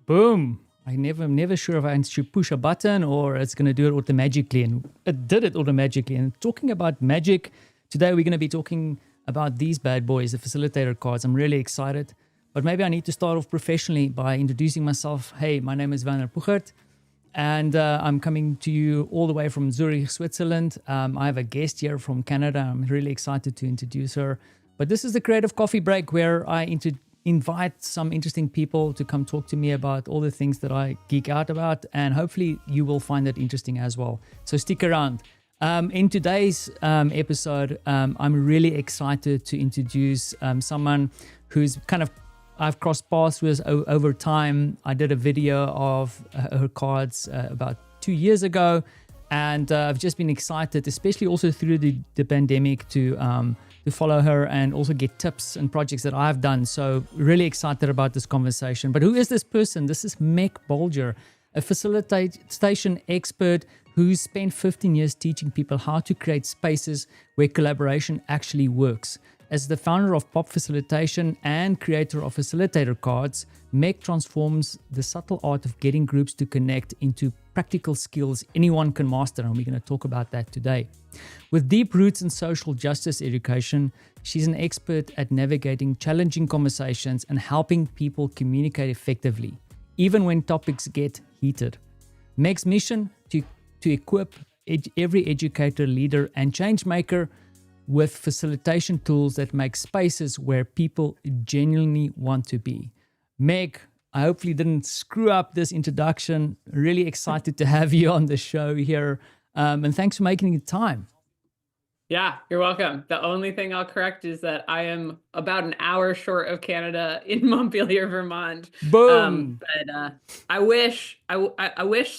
Boom. I'm never sure if I should push a button or it's going to do it automatically. And it did it automatically. And talking about magic, today we're going to be talking about these bad boys, the facilitator cards. I'm really excited. But maybe I need to start off professionally by introducing myself. Hey, my name is Werner Puchert, and I'm coming to you all the way from Zurich, Switzerland. I have a guest here from Canada. I'm really excited to introduce her. But this is the Creative Coffee Break where I invite some interesting people to come talk to me about all the things that I geek out about, and hopefully you will find it interesting as well. So stick around. In today's episode, I'm really excited to introduce someone who's I've crossed paths with over time. I did a video of her cards about 2 years ago, and I've just been excited, especially also through the pandemic, to follow her and also get tips and projects that I've done. So really excited about this conversation. But who is this person? This is Meg Bolger, a facilitation expert who's spent 15 years teaching people how to create spaces where collaboration actually works. As the founder of Pop Facilitation and creator of Facilitator Cards, Meg transforms the subtle art of getting groups to connect into practical skills anyone can master, and we're going to talk about that today. With deep roots in social justice education, she's an expert at navigating challenging conversations and helping people communicate effectively, even when topics get heated. Meg's mission to equip every educator, leader, and change maker with facilitation tools that make spaces where people genuinely want to be. Meg, I hopefully didn't screw up this introduction. Really excited to have you on the show here. And thanks for making the time. Yeah, you're welcome. The only thing I'll correct is that I am about an hour short of Canada in Montpelier, Vermont. Boom. But I wish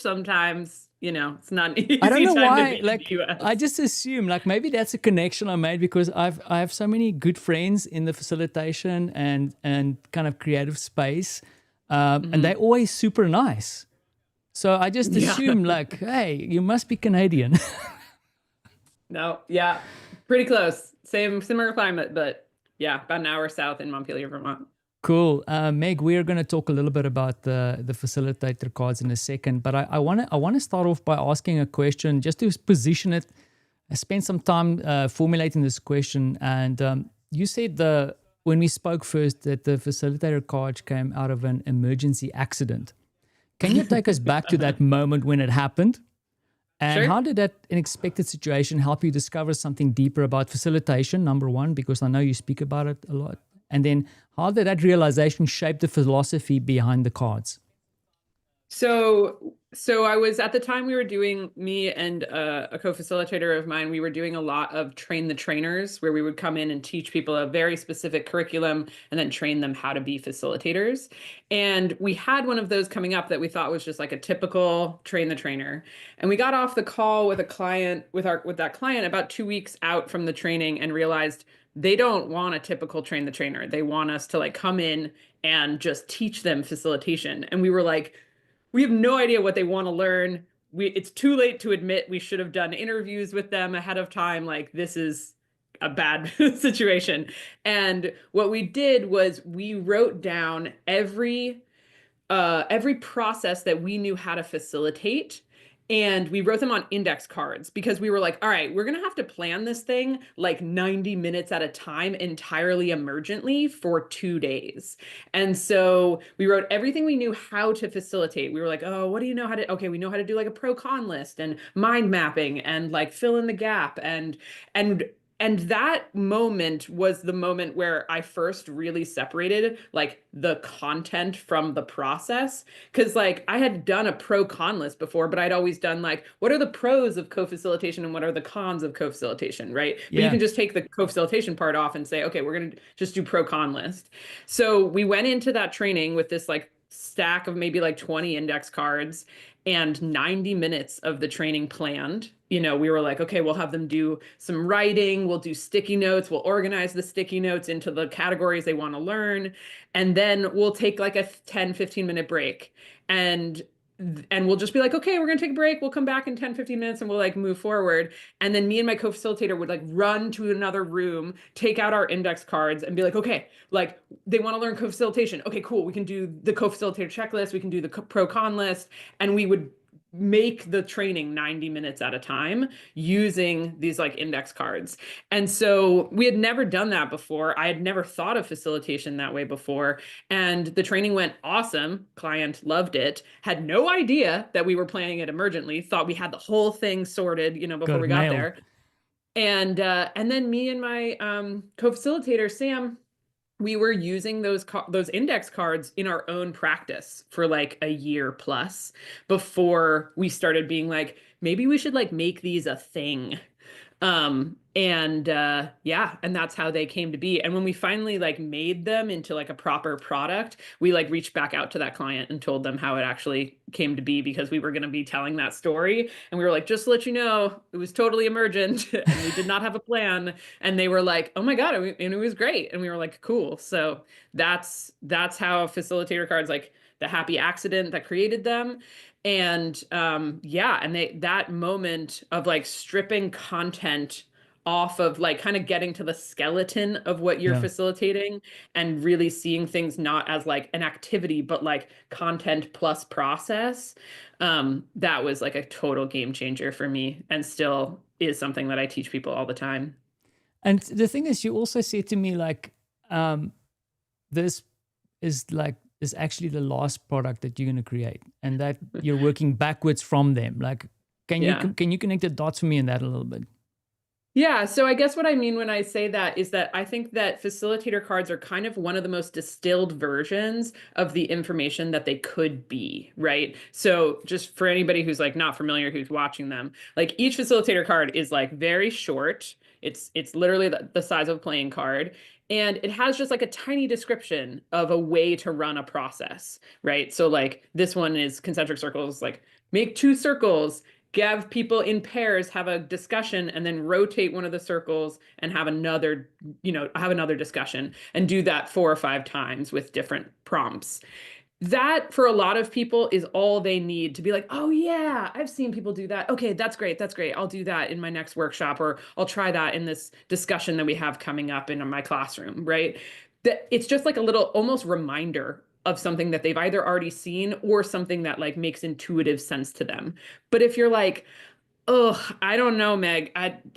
sometimes, it's not an easy I don't know time why. to be in the US. I just assume maybe that's a connection I made because I have so many good friends in the facilitation and kind of creative space, and they're always super nice. So I just assume hey, you must be Canadian. No, yeah, pretty close. Similar climate, but yeah, about an hour south in Montpelier, Vermont. Cool. Meg, we're going to talk a little bit about the facilitator cards in a second, but I want to start off by asking a question just to position it. I spent some time formulating this question, and you said when we spoke first that the facilitator cards came out of an emergency accident. Can you take us back to that moment when it happened? And How did that unexpected situation help you discover something deeper about facilitation, number one, because I know you speak about it a lot. And then how did that realization shape the philosophy behind the cards? So I was, at the time we were doing, me and a co-facilitator of mine, we were doing a lot of train the trainers, where we would come in and teach people a very specific curriculum and then train them how to be facilitators. And we had one of those coming up that we thought was just like a typical train the trainer. And we got off the call with a client, with that client about 2 weeks out from the training, and realized they don't want a typical train the trainer. They want us to come in and just teach them facilitation. And we were like, we have no idea what they want to learn. It's too late to admit we should have done interviews with them ahead of time. This is a bad situation. And what we did was we wrote down every process that we knew how to facilitate. And we wrote them on index cards, because we were like, all right, we're going to have to plan this thing 90 minutes at a time, entirely emergently, for 2 days. And so we wrote everything we knew how to facilitate. We were like, oh, what do you know how to, okay, we know how to do a pro con list and mind mapping and fill in the gap. And that moment was the moment where I first really separated the content from the process. Because I had done a pro con list before, but I'd always done what are the pros of co-facilitation and what are the cons of co-facilitation, right? Yeah. But you can just take the co-facilitation part off and say, okay, we're going to just do pro con list. So we went into that training with this stack of maybe 20 index cards and 90 minutes of the training planned. We were like, okay, we'll have them do some writing, we'll do sticky notes, we'll organize the sticky notes into the categories they want to learn, and then we'll take a 10, 15-minute break. And and we'll just be like, okay, we're gonna take a break. We'll come back in 10, 15 minutes and we'll like move forward. And then me and my co-facilitator would like run to another room, take out our index cards and be like, okay, like they want to learn co-facilitation. Okay, cool. We can do the co-facilitator checklist. We can do the pro con list. And we would make the training 90 minutes at a time using these like index cards. And so we had never done that before. I had never thought of facilitation that way before. And the training went awesome. Client loved it. Had no idea that we were planning it emergently. Thought we had the whole thing sorted, you know, before we got there. And then me and my co-facilitator, Sam, we were using those index cards in our own practice for like a year plus before we started being like, maybe we should like make these a thing. Yeah, and that's how they came to be. And when we finally like made them into like a proper product, we like reached back out to that client and told them how it actually came to be, because we were going to be telling that story. And we were like, just to let you know, it was totally emergent and we did not have a plan. And they were like, oh my God, and it was great. And we were like, cool. So that's how Facilitator Cards, like the happy accident that created them. And yeah, and that moment of like stripping content off of like kind of getting to the skeleton of what you're facilitating and really seeing things not as like an activity, but like content plus process. That was like a total game changer for me, and still is something that I teach people all the time. And the thing is, you also said to me like, this is actually the last product that you're going to create, and that you're working backwards from them. Like, can you connect the dots for me in that a little bit? Yeah, so I guess what I mean when I say that is that I think that facilitator cards are kind of one of the most distilled versions of the information that they could be, right? So just for anybody who's like not familiar, who's watching them, like each facilitator card is like very short. It's literally the size of a playing card. And it has just like a tiny description of a way to run a process, right? So like this one is concentric circles, like make 2 circles, have people in pairs have a discussion, and then rotate one of the circles and have another discussion, and do that 4 or 5 times with different prompts. That for a lot of people is all they need to be like, oh yeah, I've seen people do that. Okay, that's great. That's great. I'll do that in my next workshop, or I'll try that in this discussion that we have coming up in my classroom, right? That it's just like a little almost reminder of something that they've either already seen or something that like makes intuitive sense to them. But if you're like, oh, I don't know, Meg,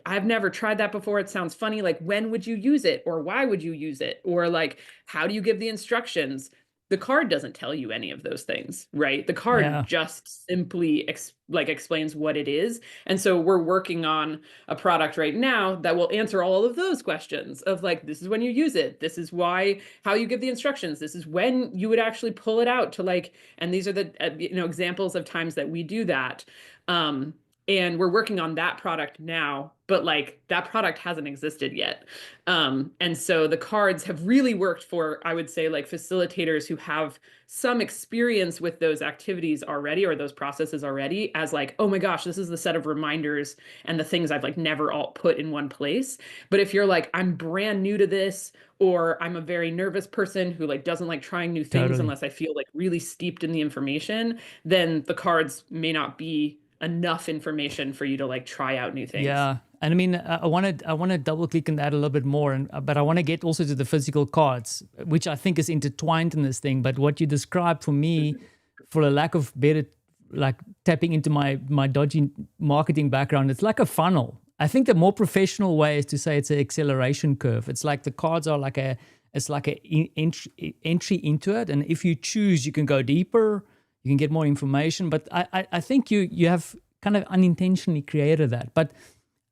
I've never tried that before. It sounds funny. Like, when would you use it? Or why would you use it? Or like, how do you give the instructions? The card doesn't tell you any of those things, right? The card just simply explains what it is. And so we're working on a product right now that will answer all of those questions of like, this is when you use it. This is how you give the instructions. This is when you would actually pull it out to like, and these are the examples of times that we do that. And we're working on that product now, but like that product hasn't existed yet. And so the cards have really worked for, I would say, like facilitators who have some experience with those activities already, or those processes already, as like, oh my gosh, this is the set of reminders and the things I've like never all put in one place. But if you're like, I'm brand new to this, or I'm a very nervous person who like doesn't like trying new things unless I feel like really steeped in the information, then the cards may not be enough information for you to like try out new things. Yeah. And I mean, I want to double click on that a little bit more, but I want to get also to the physical cards, which I think is intertwined in this thing. But what you described for me, for a lack of better, like tapping into my dodgy marketing background, it's like a funnel. I think the more professional way is to say it's an acceleration curve. It's like the cards are like it's like an entry into it. And if you choose, you can go deeper, you can get more information. But I think you have kind of unintentionally created that. But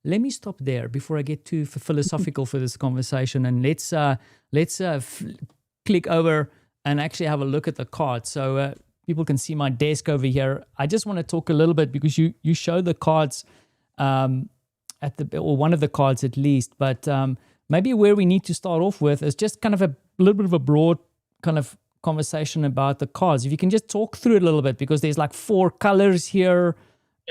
let me stop there before I get too philosophical for this conversation, and let's click over and actually have a look at the cards, so people can see my desk over here. I just want to talk a little bit because you show the cards or one of the cards at least, but maybe where we need to start off with is just kind of a little bit of a broad kind of conversation about the cards. If you can just talk through it a little bit, because there's like 4 colors here.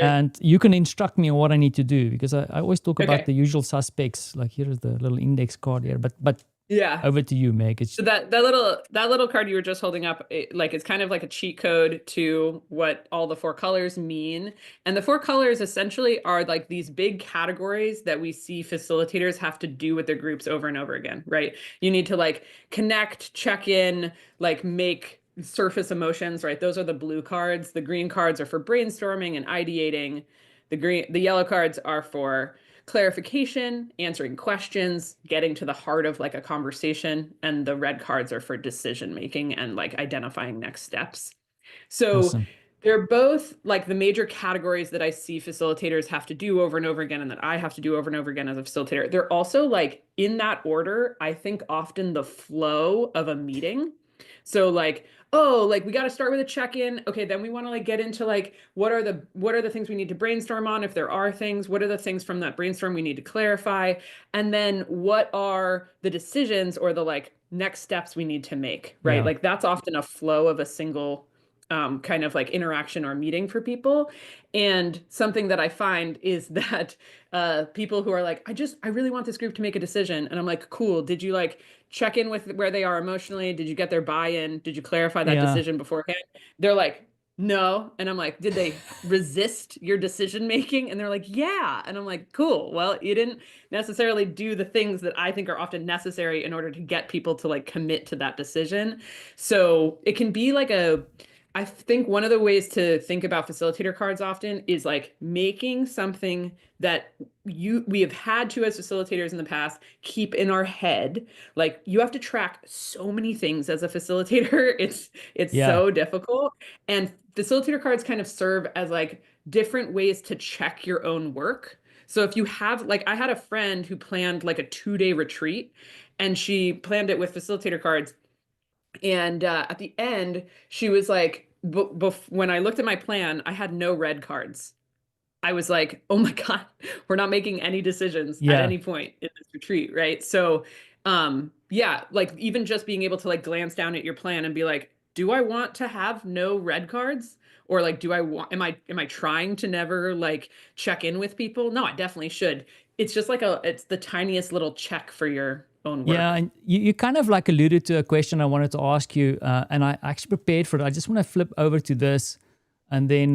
And you can instruct me on what I need to do, because I always talk about the usual suspects. Like here's the little index card here, but Yeah. Over to you, Meg. So that little card you were just holding up, like it's kind of like a cheat code to what all the four colors mean. And the four colors essentially are like these big categories that we see facilitators have to do with their groups over and over again, right? You need to like connect, check in, like make surface emotions, right? Those are the blue cards. The green cards are for brainstorming and ideating. The yellow cards are for clarification, answering questions, getting to the heart of like a conversation, and the red cards are for decision making and like identifying next steps. So Awesome. they're both like the major categories that I see facilitators have to do over and over again and that I have to do over and over again as a facilitator. They're also like in that order, I think often the flow of a meeting. So like, oh, like we got to start with a check-in. Okay, then we want to like get into like what are the things we need to brainstorm on if there are things, what are the things from that brainstorm we need to clarify, and then what are the decisions or the like next steps we need to make, right? Yeah. Like that's often a flow of a single kind of like interaction or meeting for people. And something that I find is that people who are like, I really want this group to make a decision. And I'm like, cool. Did you like check in with where they are emotionally? Did you get their buy-in? Did you clarify that Yeah. decision beforehand? They're like, no. And I'm like, did they resist your decision making? And they're like, yeah. And I'm like, cool. Well, you didn't necessarily do the things that I think are often necessary in order to get people to like commit to that decision. So it can be like I think one of the ways to think about facilitator cards often is like making something that we have had to as facilitators in the past keep in our head. Like you have to track so many things as a facilitator. It's Yeah. so difficult. And facilitator cards kind of serve as like different ways to check your own work. So if you have like I had a friend who planned like a 2-day retreat and she planned it with facilitator cards and at the end, she was like, when I looked at my plan, I had no red cards. I was like, oh my God, we're not making any decisions at Yeah. any point in this retreat, right? So, yeah, like even just being able to like glance down at your plan and be like, do I want to have no red cards? Or like, do I want, am I trying to never like check in with people? No, I definitely should. It's just like it's the tiniest little check for your own Yeah, work. and you kind of like alluded to a question I wanted to ask you, and I actually prepared for it. I just want to flip over to this and then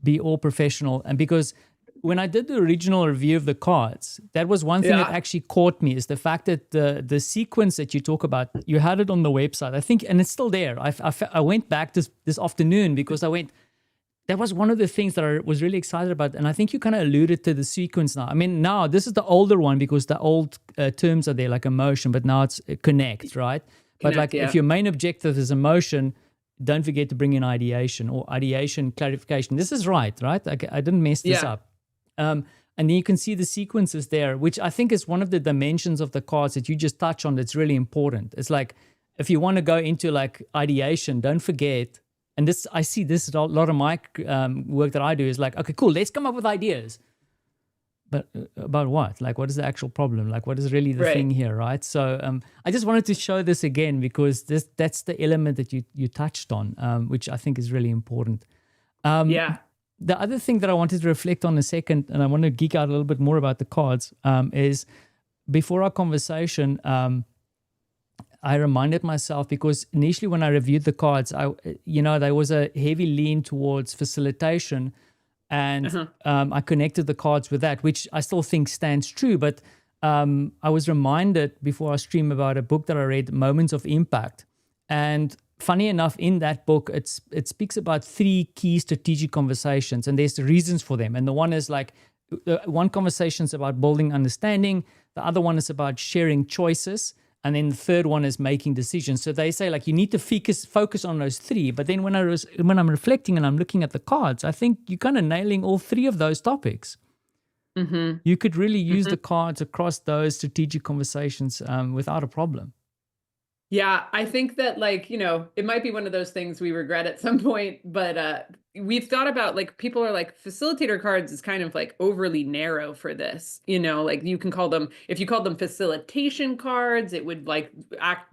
be all professional. And because when I did the original review of the cards, that was one thing that Yeah. actually caught me is the fact that the sequence that you talk about, you had it on the website, I think, and it's still there. I went back this afternoon because I went, that was one of the things that I was really excited about. And I think you kind of alluded to the sequence now. I mean, now this is the older one because the old terms are there, like emotion, but now it's connect, right? But Connect, like if yeah. your main objective is emotion, don't forget to bring in ideation or ideation clarification. This is right? Like, I didn't mess this Yeah. up. And then you can see the sequences there, which I think is one of the dimensions of the cards that you just touch on that's really important. It's like, if you want to go into like ideation, don't forget, and this I see this is a lot of my work that I do is like, okay, cool, let's come up with ideas, but about what? Like, what is the actual problem? Like, what is really the thing Right. here, right? So I just wanted to show this again because that's the element that you touched on, which I think is really important. Yeah. The other thing that I wanted to reflect on a second, and I want to geek out a little bit more about the cards, is before our conversation, I reminded myself because initially when I reviewed the cards, there was a heavy lean towards facilitation, and Uh-huh. I connected the cards with that, which I still think stands true. But I was reminded before I stream about a book that I read, Moments of Impact, and funny enough, in that book, it speaks about 3 key strategic conversations, and there's the reasons for them. And the one is like, one conversation is about building understanding, the other one is about sharing choices, and then the third one is making decisions. So they say like you need to focus on those 3. But then when I'm reflecting and I'm looking at the cards, I think you're kind of nailing all 3 of those topics. Mm-hmm. You could really use Mm-hmm. the cards across those strategic conversations without a problem. Yeah, I think that like, it might be one of those things we regret at some point, but we've thought about like people are like facilitator cards is kind of like overly narrow for this. Like you can call them if you called them facilitation cards, it would like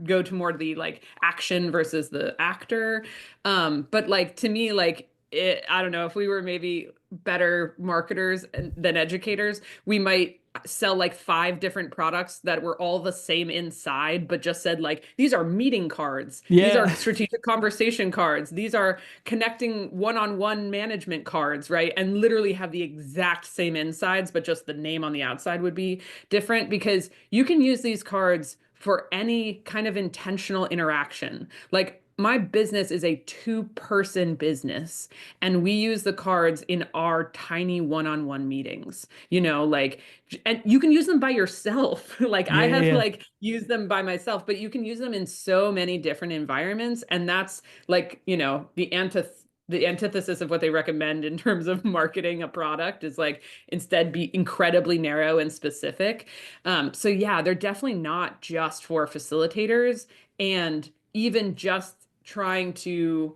go to more the like action versus the actor. But like to me, like I don't know, if we were maybe better marketers than educators, we might sell like 5 different products that were all the same inside, but just said like, these are meeting cards. These are Yeah. strategic conversation cards. These are connecting one-on-one management cards, right? And literally have the exact same insides, but just the name on the outside would be different, because you can use these cards for any kind of intentional interaction. Like, my business is a 2-person business, and we use the cards in our tiny one-on-one meetings. Like, and you can use them by yourself. Like, I Yeah, have yeah. like used them by myself, but you can use them in so many different environments. And that's like, the antithesis of what they recommend in terms of marketing a product is like, instead be incredibly narrow and specific. So yeah, they're definitely not just for facilitators, and even just trying to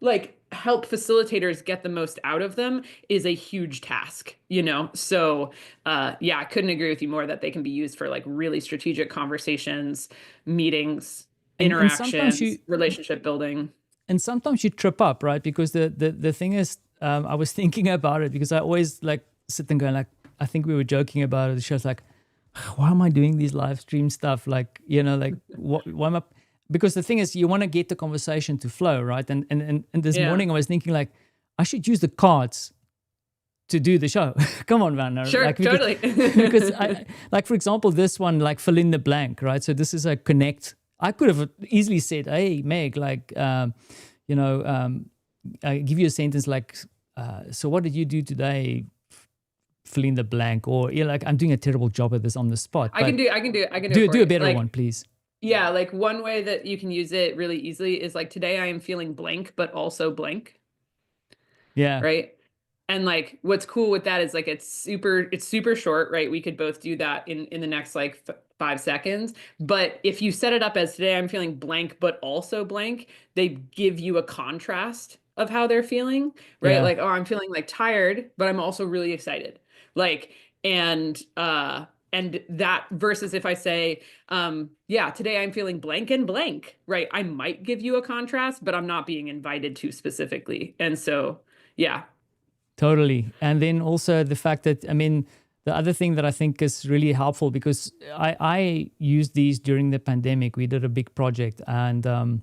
like help facilitators get the most out of them is a huge task. So yeah, I couldn't agree with you more that they can be used for like really strategic conversations, meetings, And sometimes interactions, relationship building. you trip up, right? Because the thing is, I was thinking about it because I always like sit and go like, I think we were joking about it. The show's like, why am I doing these live stream stuff? Like, like why am I? Because the thing is, you want to get the conversation to flow, right? And this Yeah. morning I was thinking like, I should use the cards to do the show. Come on, Vanna. Sure, Like totally. because I like, for example, this one, like fill in the blank, right? So this is a connect. I could have easily said, hey, Meg, like, I give you a sentence like, so what did you do today? Fill in the blank, or like, I'm doing a terrible job at this on the spot. I can But do I can do I can do it for do a you. better Like, one, please. yeah, like one way that you can use it really easily is like, today I am feeling blank, but also blank, Yeah, right? And like, what's cool with that is like, it's super short, right? We could both do that in the next like 5 seconds. But if you set it up as, today I'm feeling blank, but also blank, they give you a contrast of how they're feeling, right? yeah, Like, oh, I'm feeling like tired, but I'm also really excited. Like, and that versus if I say, yeah, today I'm feeling blank and blank, right? I might give you a contrast, but I'm not being invited to specifically. And so, yeah. totally. And then also the fact that, I mean, the other thing that I think is really helpful, because I used these during the pandemic. We did a big project, and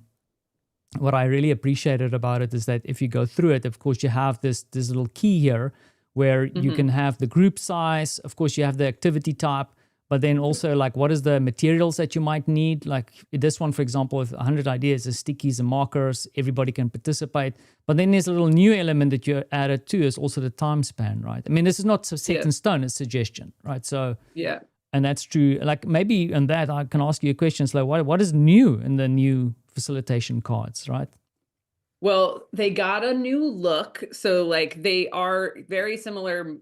what I really appreciated about it is that if you go through it, of course, you have this little key here where you Hmm. can have the group size. Of course, you have the activity type, but then also like, what is the materials that you might need? Like this one, for example, with 100 ideas, is stickies and markers. Everybody can participate. But then there's a little new element that you added too, is also the time span, right? I mean, this is not set Yeah. in stone, it's suggestion, right? So, Yeah. and that's true. Like maybe in that, I can ask you a question. Like, what is new in the new facilitation cards, right? Well, they got a new look. So like, they are very similar,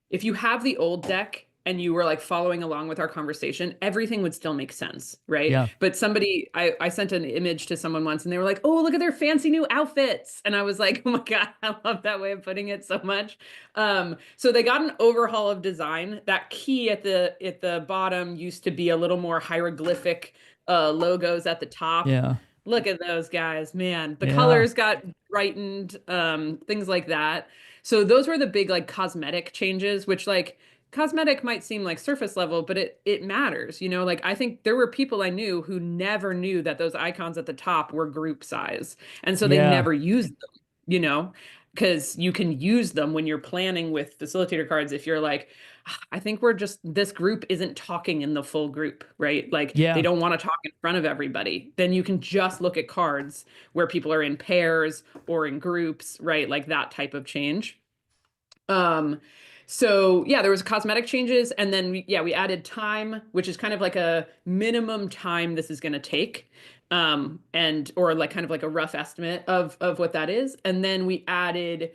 if you have the old deck and you were like following along with our conversation, everything would still make sense, right? Yeah. But I sent an image to someone once and they were like, "Oh, look at their fancy new outfits." And I was like, "Oh my God, I love that way of putting it so much." So they got an overhaul of design. That key at the bottom used to be a little more hieroglyphic logos at the top. Yeah. Look at those guys, man. The Yeah. colors got brightened, things like that. So those were the big like cosmetic changes, which like, cosmetic might seem like surface level, but it matters. Like, I think there were people I knew who never knew that those icons at the top were group size. And so they Yeah. never used them, you know, because you can use them when you're planning with facilitator cards. If you're like, I think this group isn't talking in the full group, right? Like, they Yeah. don't want to talk in front of everybody. Then you can just look at cards where people are in pairs or in groups, right? Like that type of change. Um, so yeah, there was cosmetic changes, and then we added time, which is kind of like a minimum time this is going to take, and or like kind of like a rough estimate of what that is. And then we added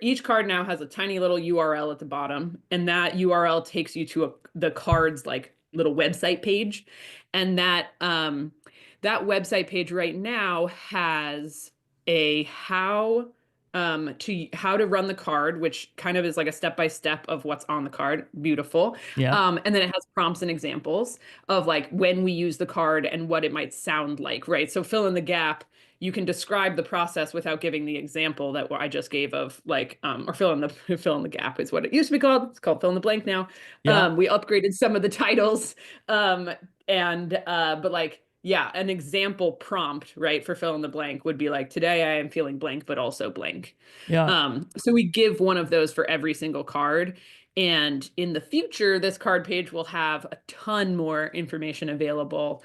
each card now has a tiny little URL at the bottom, and that URL takes you to the card's like little website page, and that website page right now has a how to how to run the card, which kind of is like a step by step of what's on the card. Beautiful. Yeah. And then it has prompts and examples of like when we use the card and what it might sound like, right? So fill in the gap. You can describe the process without giving the example that I just gave of like, or fill in the gap is what it used to be called. It's called fill in the blank now. Yeah. We upgraded some of the titles, but like, yeah, an example prompt, right, for fill in the blank would be like, today I am feeling blank, but also blank. Yeah. So we give one of those for every single card. And in the future, this card page will have a ton more information available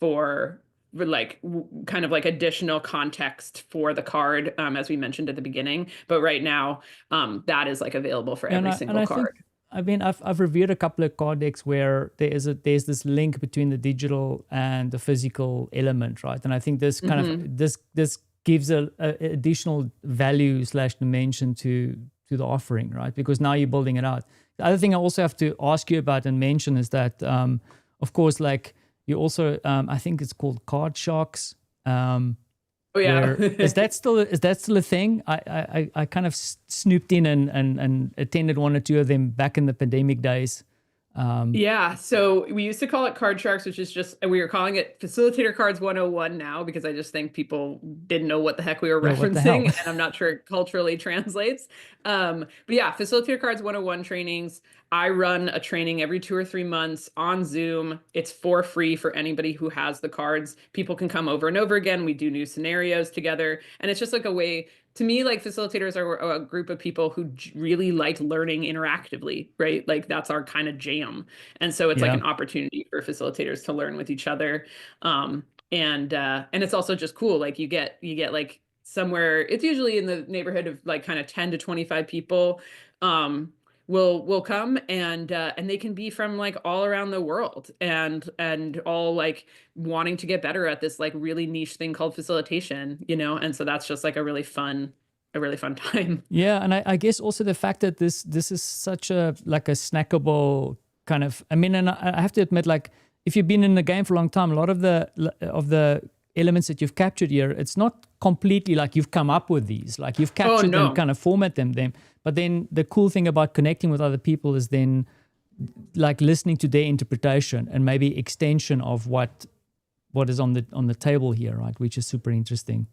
for like kind of like additional context for the card, as we mentioned at the beginning. But right now, that is like available for Yeah, every and single I think, card. I mean, I've reviewed a couple of card decks where there's this link between the digital and the physical element, right? And I think this kind of this gives a additional value slash dimension to the offering, right? Because now you're building it out. The other thing I also have to ask you about and mention is that, of course, like you also, I think it's called Card Sharks. Oh yeah. Where is that still a thing? I kind of snooped in and attended one or two of them back in the pandemic days. Yeah, so we used to call it Card Sharks, which is just, we were calling it Facilitator Cards 101 now because I just think people didn't know what the heck we were Yeah, what the hell? referencing, and I'm not sure it culturally translates. But yeah, Facilitator Cards 101 trainings. I run a training every 2 or 3 months on Zoom. It's for free for anybody who has the cards. People can come over and over again. We do new scenarios together, and it's just like a way to me, like facilitators are a group of people who really like learning interactively, right? Like that's our kind of jam. And so it's like Yeah, an opportunity for facilitators to learn with each other. And it's also just cool. Like you get like somewhere, it's usually in the neighborhood of like kind of 10 to 25 people. Will come and they can be from like all around the world and all like wanting to get better at this like really niche thing called facilitation, and so that's just like a really fun time. yeah, and I guess also the fact that this is such a like a snackable kind of. I mean, and I have to admit, like if you've been in the game for a long time, a lot of the elements that you've captured here, it's not completely like you've come up with these, like you've Oh captured them, no. kind of format them. But then the cool thing about connecting with other people is then like listening to their interpretation and maybe extension of what is on the table here, right? Which is super interesting.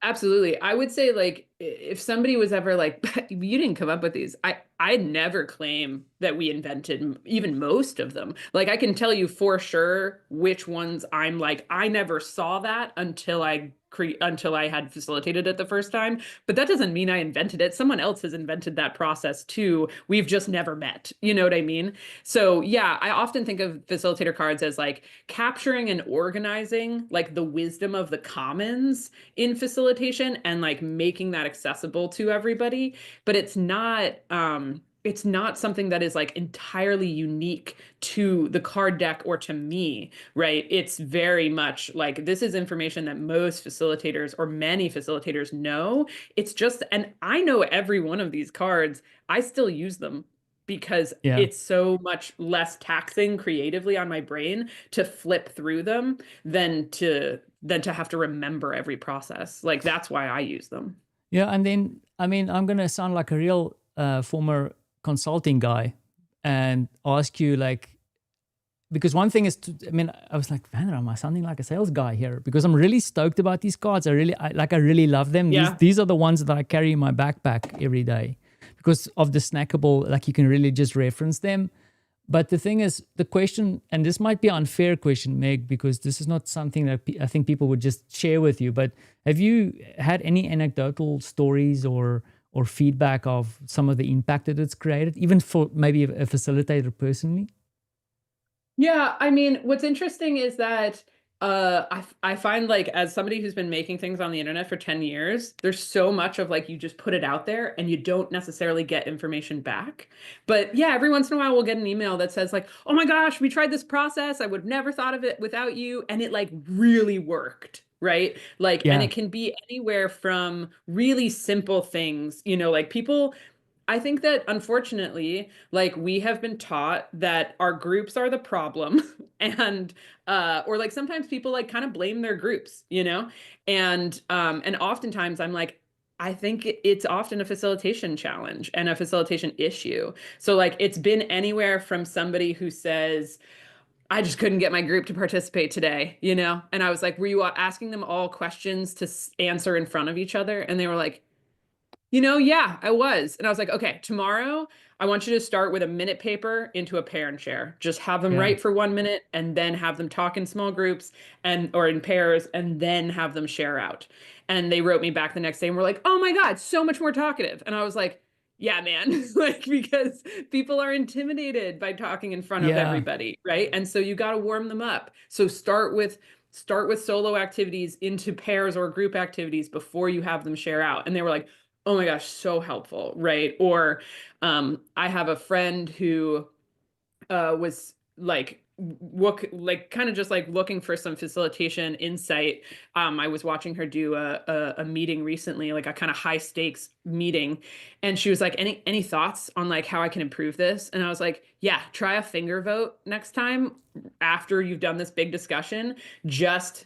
Absolutely. I would say like if somebody was ever like, you didn't come up with these, I'd never claim that we invented even most of them. Like I can tell you for sure which ones I'm like, I never saw that until I had facilitated it the first time. But that doesn't mean I invented it. Someone else has invented that process too. We've just never met. You know what I mean? So yeah, I often think of facilitator cards as like capturing and organizing like the wisdom of the commons in facilitation and like making that accessible to everybody. But it's not something that is like entirely unique to the card deck or to me, right? It's very much like this is information that most facilitators or many facilitators know. It's just, and I know every one of these cards, I still use them because Yeah. it's so much less taxing creatively on my brain to flip through them than to have to remember every process. Like that's why I use them. Yeah, and then I mean, I'm gonna sound like a real former consulting guy and ask you like, because one thing is, I mean, I was like, man, am I sounding like a sales guy here? Because I'm really stoked about these cards. I really love them. Yeah. These are the ones that I carry in my backpack every day because of the snackable. Like you can really just reference them. But the thing is, the question, and this might be an unfair question, Meg, because this is not something that I think people would just share with you. But have you had any anecdotal stories or feedback of some of the impact that it's created, even for maybe a facilitator personally? Yeah, I mean, what's interesting is that I find like as somebody who's been making things on the internet for 10 years, there's so much of like you just put it out there and you don't necessarily get information back. But yeah, every once in a while we'll get an email that says like, "Oh my gosh, we tried this process. I would have never thought of it without you and it like really worked." Right? Like, and Yeah, it can be anywhere from really simple things, like people I think that unfortunately, like we have been taught that our groups are the problem and or like sometimes people like kind of blame their groups, and oftentimes I'm like I think it's often a facilitation challenge and a facilitation issue. So like it's been anywhere from somebody who says, I just couldn't get my group to participate today, you know? And I was like, were you asking them all questions to answer in front of each other? And they were like, yeah, I was. And I was like, okay, tomorrow I want you to start with a minute paper into a parent share. Just have them Yeah. write for 1 minute and then have them talk in small groups and or in pairs and then have them share out. And they wrote me back the next day and were like, oh my God, so much more talkative. And I was like, yeah, man, like because people are intimidated by talking in front of Yeah. everybody, right? And so you got to warm them up. So start with solo activities into pairs or group activities before you have them share out. And they were like, oh my gosh, so helpful, right? Or I have a friend who was like kind of just like looking for some facilitation insight. I was watching her do a meeting recently, like a kind of high stakes meeting, and she was like, any thoughts on like how I can improve this? And I was like, yeah, try a finger vote next time after you've done this big discussion. Just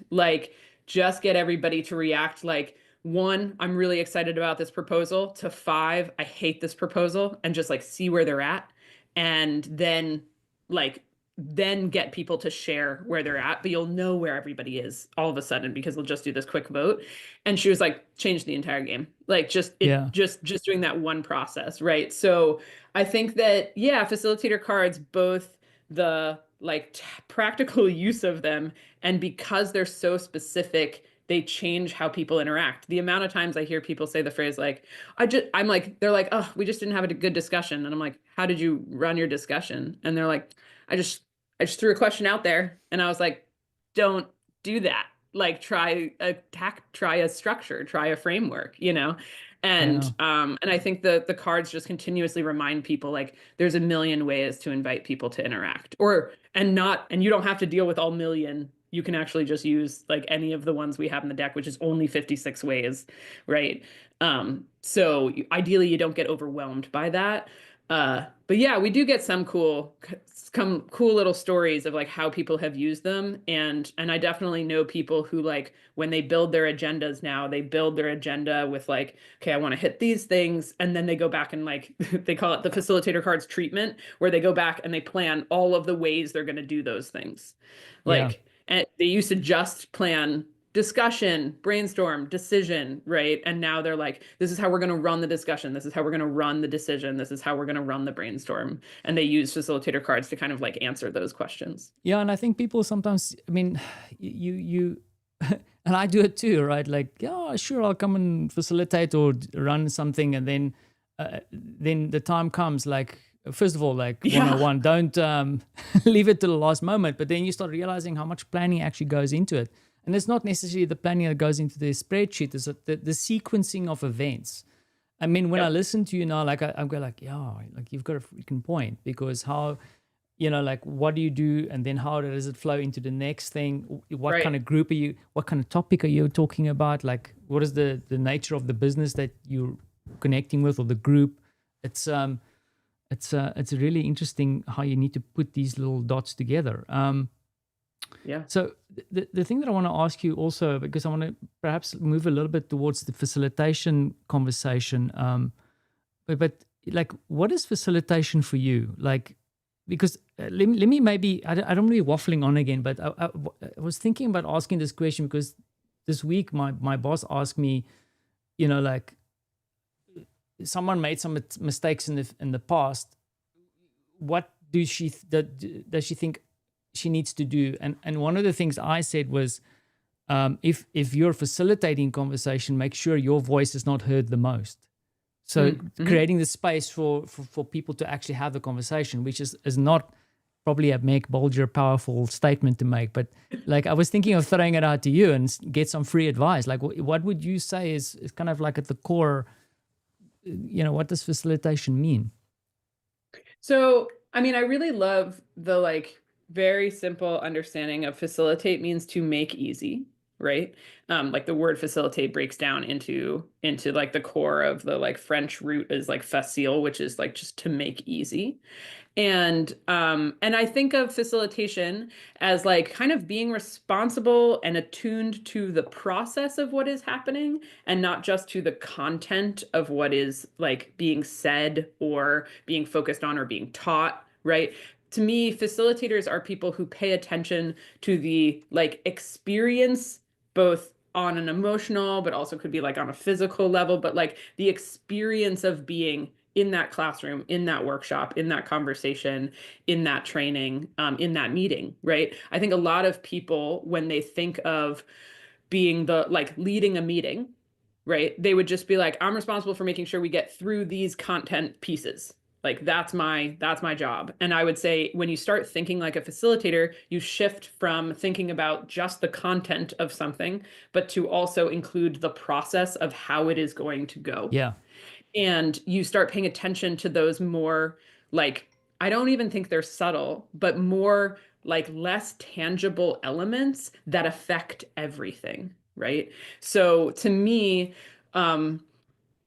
get everybody to react like, one, I'm really excited about this proposal, to five, I hate this proposal, and just like see where they're at. And like then get people to share where they're at, but you'll know where everybody is all of a sudden because they'll just do this quick vote. And she was like, change the entire game. Like Yeah. just doing that one process, right? So I think that, yeah, facilitator cards, both the like practical use of them, and because they're so specific, they change how people interact. The amount of times I hear people say the phrase like, I'm like, they're like, oh, we just didn't have a good discussion. And I'm like, how did you run your discussion? And they're like, I just I just threw a question out there. And I was like, don't do that. Like try a structure, try a framework, you know? Yeah. And I think the cards just continuously remind people like there's a million ways to invite people to interact. And you don't have to deal with all million. You can actually just use like any of the ones we have in the deck, which is only 56 ways, right? So ideally you don't get overwhelmed by that. But yeah, we do get some cool little stories of like how people have used them. And I definitely know people who like when they build their agendas now, they build their agenda with like, okay, I want to hit these things. And then they go back and like they call it the facilitator cards treatment, where they go back and they plan all of the ways they're going to do those things. Yeah. And they used to just plan discussion, brainstorm, decision, right? And now they're like, this is how we're going to run the discussion. This is how we're going to run the decision. This is how we're going to run the brainstorm. And they use facilitator cards to kind of like answer those questions. Yeah. And I think people sometimes, I mean, you, and I do it too, right? Like, yeah, sure, I'll come and facilitate or run something. And then the time comes, like, first of all, like Yeah. 101, don't leave it to the last moment. But then you start realizing how much planning actually goes into it. And it's not necessarily the planning that goes into the spreadsheet, it's the sequencing of events. I mean, when I Yep. listen to you now, like I'm going like, yeah, like you've got a freaking point, because how, like what do you do? And then how does it flow into the next thing? What kind Right. of group are you, what kind of topic are you talking about? Like, what is the nature of the business that you're connecting with, or the group? It's really interesting how you need to put these little dots together. Yeah. So the thing that I want to ask you also, because I want to perhaps move a little bit towards the facilitation conversation, but like, what is facilitation for you? Like, because let me maybe, I don't want to be waffling on again, but I was thinking about asking this question because this week my boss asked me, like, someone made some mistakes in the past. What does she think she needs to do? And one of the things I said was, if you're facilitating conversation, make sure your voice is not heard the most. So Mm-hmm. creating the space for people to actually have the conversation, which is not probably a Meg Bolger powerful statement to make, but like I was thinking of throwing it out to you and get some free advice. Like, what would you say is kind of like at the core, what does facilitation mean? So, I mean, I really love the like very simple understanding of facilitate means to make easy. right? Like the word facilitate breaks down into like the core of the like French root is like facile, which is like just to make easy. And I think of facilitation as like kind of being responsible and attuned to the process of what is happening and not just to the content of what is like being said or being focused on or being taught, right? To me, facilitators are people who pay attention to the like experience, both on an emotional, but also could be like on a physical level, but like the experience of being in that classroom, in that workshop, in that conversation, in that training, in that meeting, right? I think a lot of people, when they think of being the like leading a meeting, right, they would just be like, I'm responsible for making sure we get through these content pieces. Like that's my job. And I would say when you start thinking like a facilitator, you shift from thinking about just the content of something, but to also include the process of how it is going to go. Yeah. And you start paying attention to those more like, I don't even think they're subtle, but more like less tangible elements that affect everything, right? So to me, um,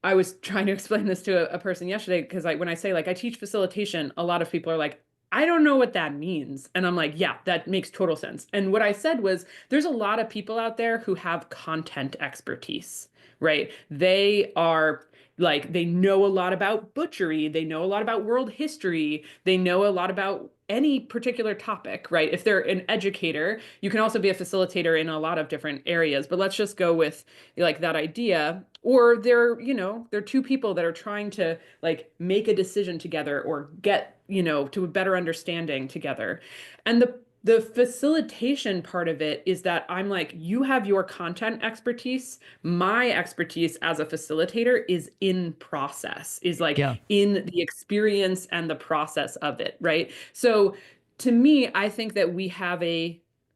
I was trying to explain this to a person yesterday because when I say like I teach facilitation, a lot of people are like, I don't know what that means. And I'm like, yeah, that makes total sense. And what I said was there's a lot of people out there who have content expertise, right? They are like they know a lot about butchery, they know a lot about world history, they know a lot about any particular topic, right? If they're an educator, you can also be a facilitator in a lot of different areas, but let's just go with like that idea. Or they're two people that are trying to like make a decision together or get, to a better understanding together. And the facilitation part of it is that I'm like, you have your content expertise. My expertise as a facilitator is in process, is like Yeah. in the experience and the process of it, right? So to me, I think that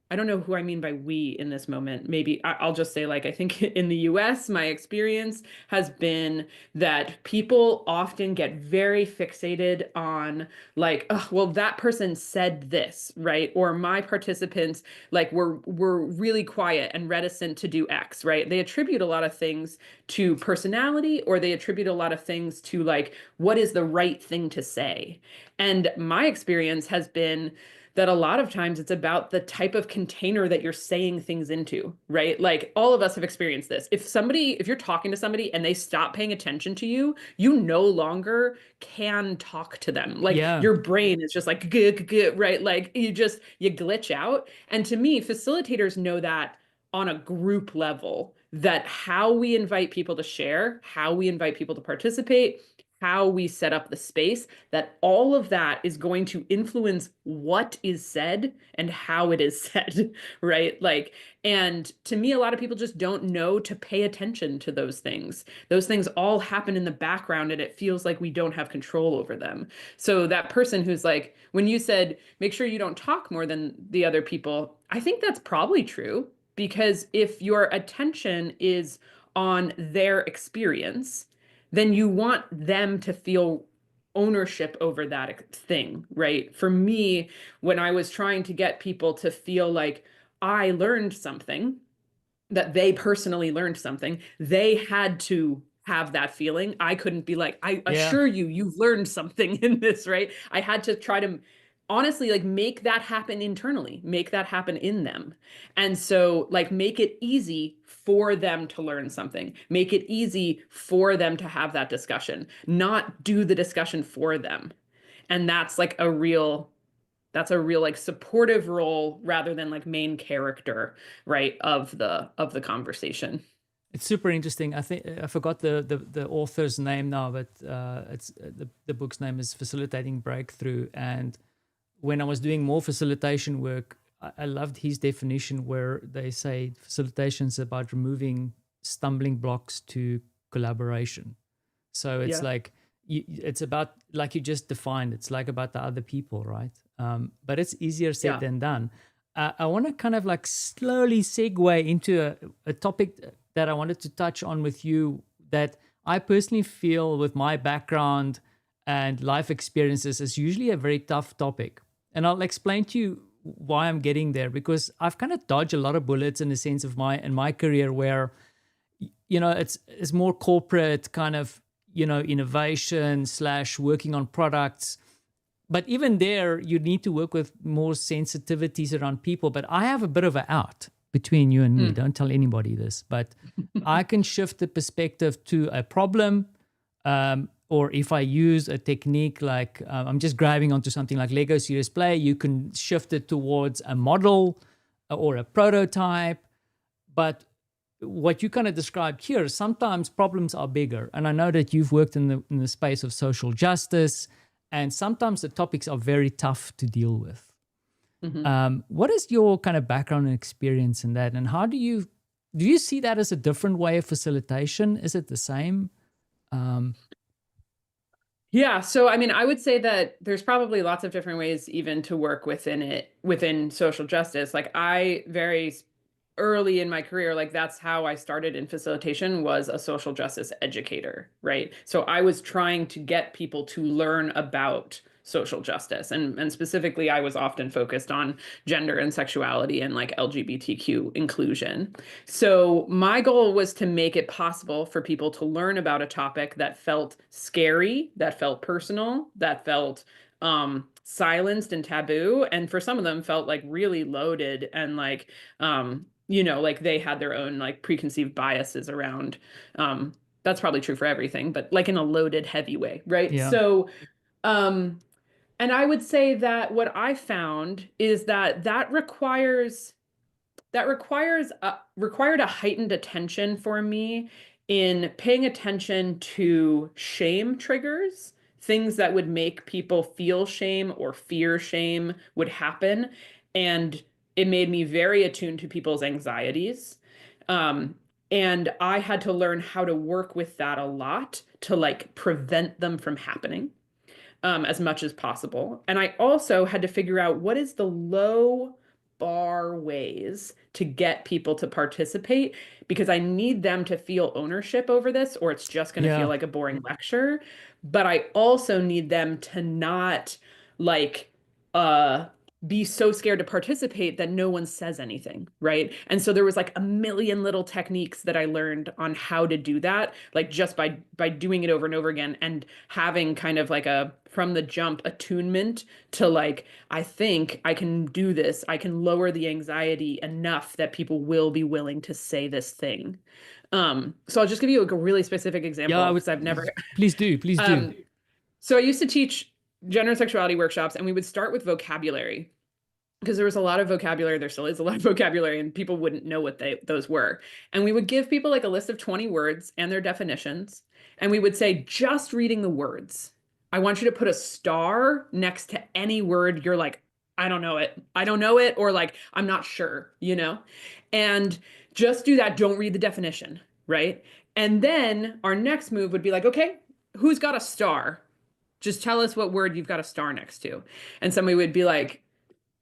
I don't know who I mean by we in this moment. Maybe I'll just say, like, I think in the US, my experience has been that people often get very fixated on, like, oh, well, that person said this, right? Or my participants, like, were really quiet and reticent to do X, right? They attribute a lot of things to personality, or they attribute a lot of things to, like, what is the right thing to say? And my experience has been that a lot of times it's about the type of container that you're saying things into, right? Like all of us have experienced this. If you're talking to somebody and they stop paying attention to you, you no longer can talk to them. Like Yeah. your brain is just like, right? Like you glitch out. And to me, facilitators know that on a group level, that how we invite people to share, how we invite people to participate, how we set up the space, that all of that is going to influence what is said and how it is said, right? Like, and to me, a lot of people just don't know to pay attention to those things. Those things all happen in the background and it feels like we don't have control over them. So that person who's like, when you said, make sure you don't talk more than the other people, I think that's probably true because if your attention is on their experience, then you want them to feel ownership over that thing, right? For me, when I was trying to get people to feel like I learned something, that they personally learned something, they had to have that feeling. I couldn't be like, I Yeah. assure you, you've learned something in this, right? I had to try to honestly like make that happen internally, make that happen in them. And so like make it easy for them to learn something, make it easy for them to have that discussion, not do the discussion for them. And that's a real like supportive role rather than like main character, right, of the conversation. It's super interesting. I think I forgot the author's name now, but it's the book's name is Facilitating Breakthrough. And when I was doing more facilitation work, I loved his definition where they say facilitation is about removing stumbling blocks to collaboration. So it's Yeah. like it's about, like you just defined, it's like about the other people, right? But it's easier said Yeah. than done. I want to kind of like slowly segue into a topic that I wanted to touch on with you, that I personally feel with my background and life experiences is usually a very tough topic. And I'll explain to you why I'm getting there, because I've kind of dodged a lot of bullets in the sense of my career where, it's more corporate kind of, innovation / working on products. But even there, you need to work with more sensitivities around people. But I have a bit of an out between you and me. Don't tell anybody this, but I can shift the perspective to a problem. Or if I use a technique like I'm just grabbing onto something like Lego Serious Play, you can shift it towards a model or a prototype. But what you kind of described here, sometimes problems are bigger. And I know that you've worked in the space of social justice, and sometimes the topics are very tough to deal with. What is your kind of background and experience in that? And how do you see that as a different way of facilitation? Is it the same? Yeah, so I mean, I would say that there's probably lots of different ways even to work within social justice. Like I very early in my career, like that's how I started in facilitation, was a social justice educator, right? So I was trying to get people to learn about social justice. And specifically, I was often focused on gender and sexuality and like LGBTQ inclusion. So my goal was to make it possible for people to learn about a topic that felt scary, that felt personal, that felt silenced and taboo, and for some of them felt like really loaded and like like they had their own like preconceived biases around. That's probably true for everything, but like in a loaded, heavy way, right? Yeah. So and I would say that what I found is that required a heightened attention for me in paying attention to shame triggers, things that would make people feel shame or fear shame would happen. And it made me very attuned to people's anxieties. And I had to learn how to work with that a lot to like prevent them from happening as much as possible. And I also had to figure out what is the low bar ways to get people to participate, because I need them to feel ownership over this, or it's just going to feel like a boring lecture. But I also need them to not like be so scared to participate that no one says anything, right? And so there was like a million little techniques that I learned on how to do that, like just by doing it over and over again, and having kind of like a from the jump attunement to like, I think I can do this. I can lower the anxiety enough that people will be willing to say this thing. So I'll just give you like a really specific example, because I've never. Please do. So I used to teach gender and sexuality workshops, and we would start with vocabulary, because there was a lot of vocabulary. There still is a lot of vocabulary, and people wouldn't know what those were. And we would give people like a list of 20 words and their definitions. And we would say, just reading the words, I want you to put a star next to any word you're like, I don't know it. I don't know it. Or like, I'm not sure, and just do that. Don't read the definition. Right. And then our next move would be like, okay, who's got a star? Just tell us what word you've got a star next to. And somebody would be like,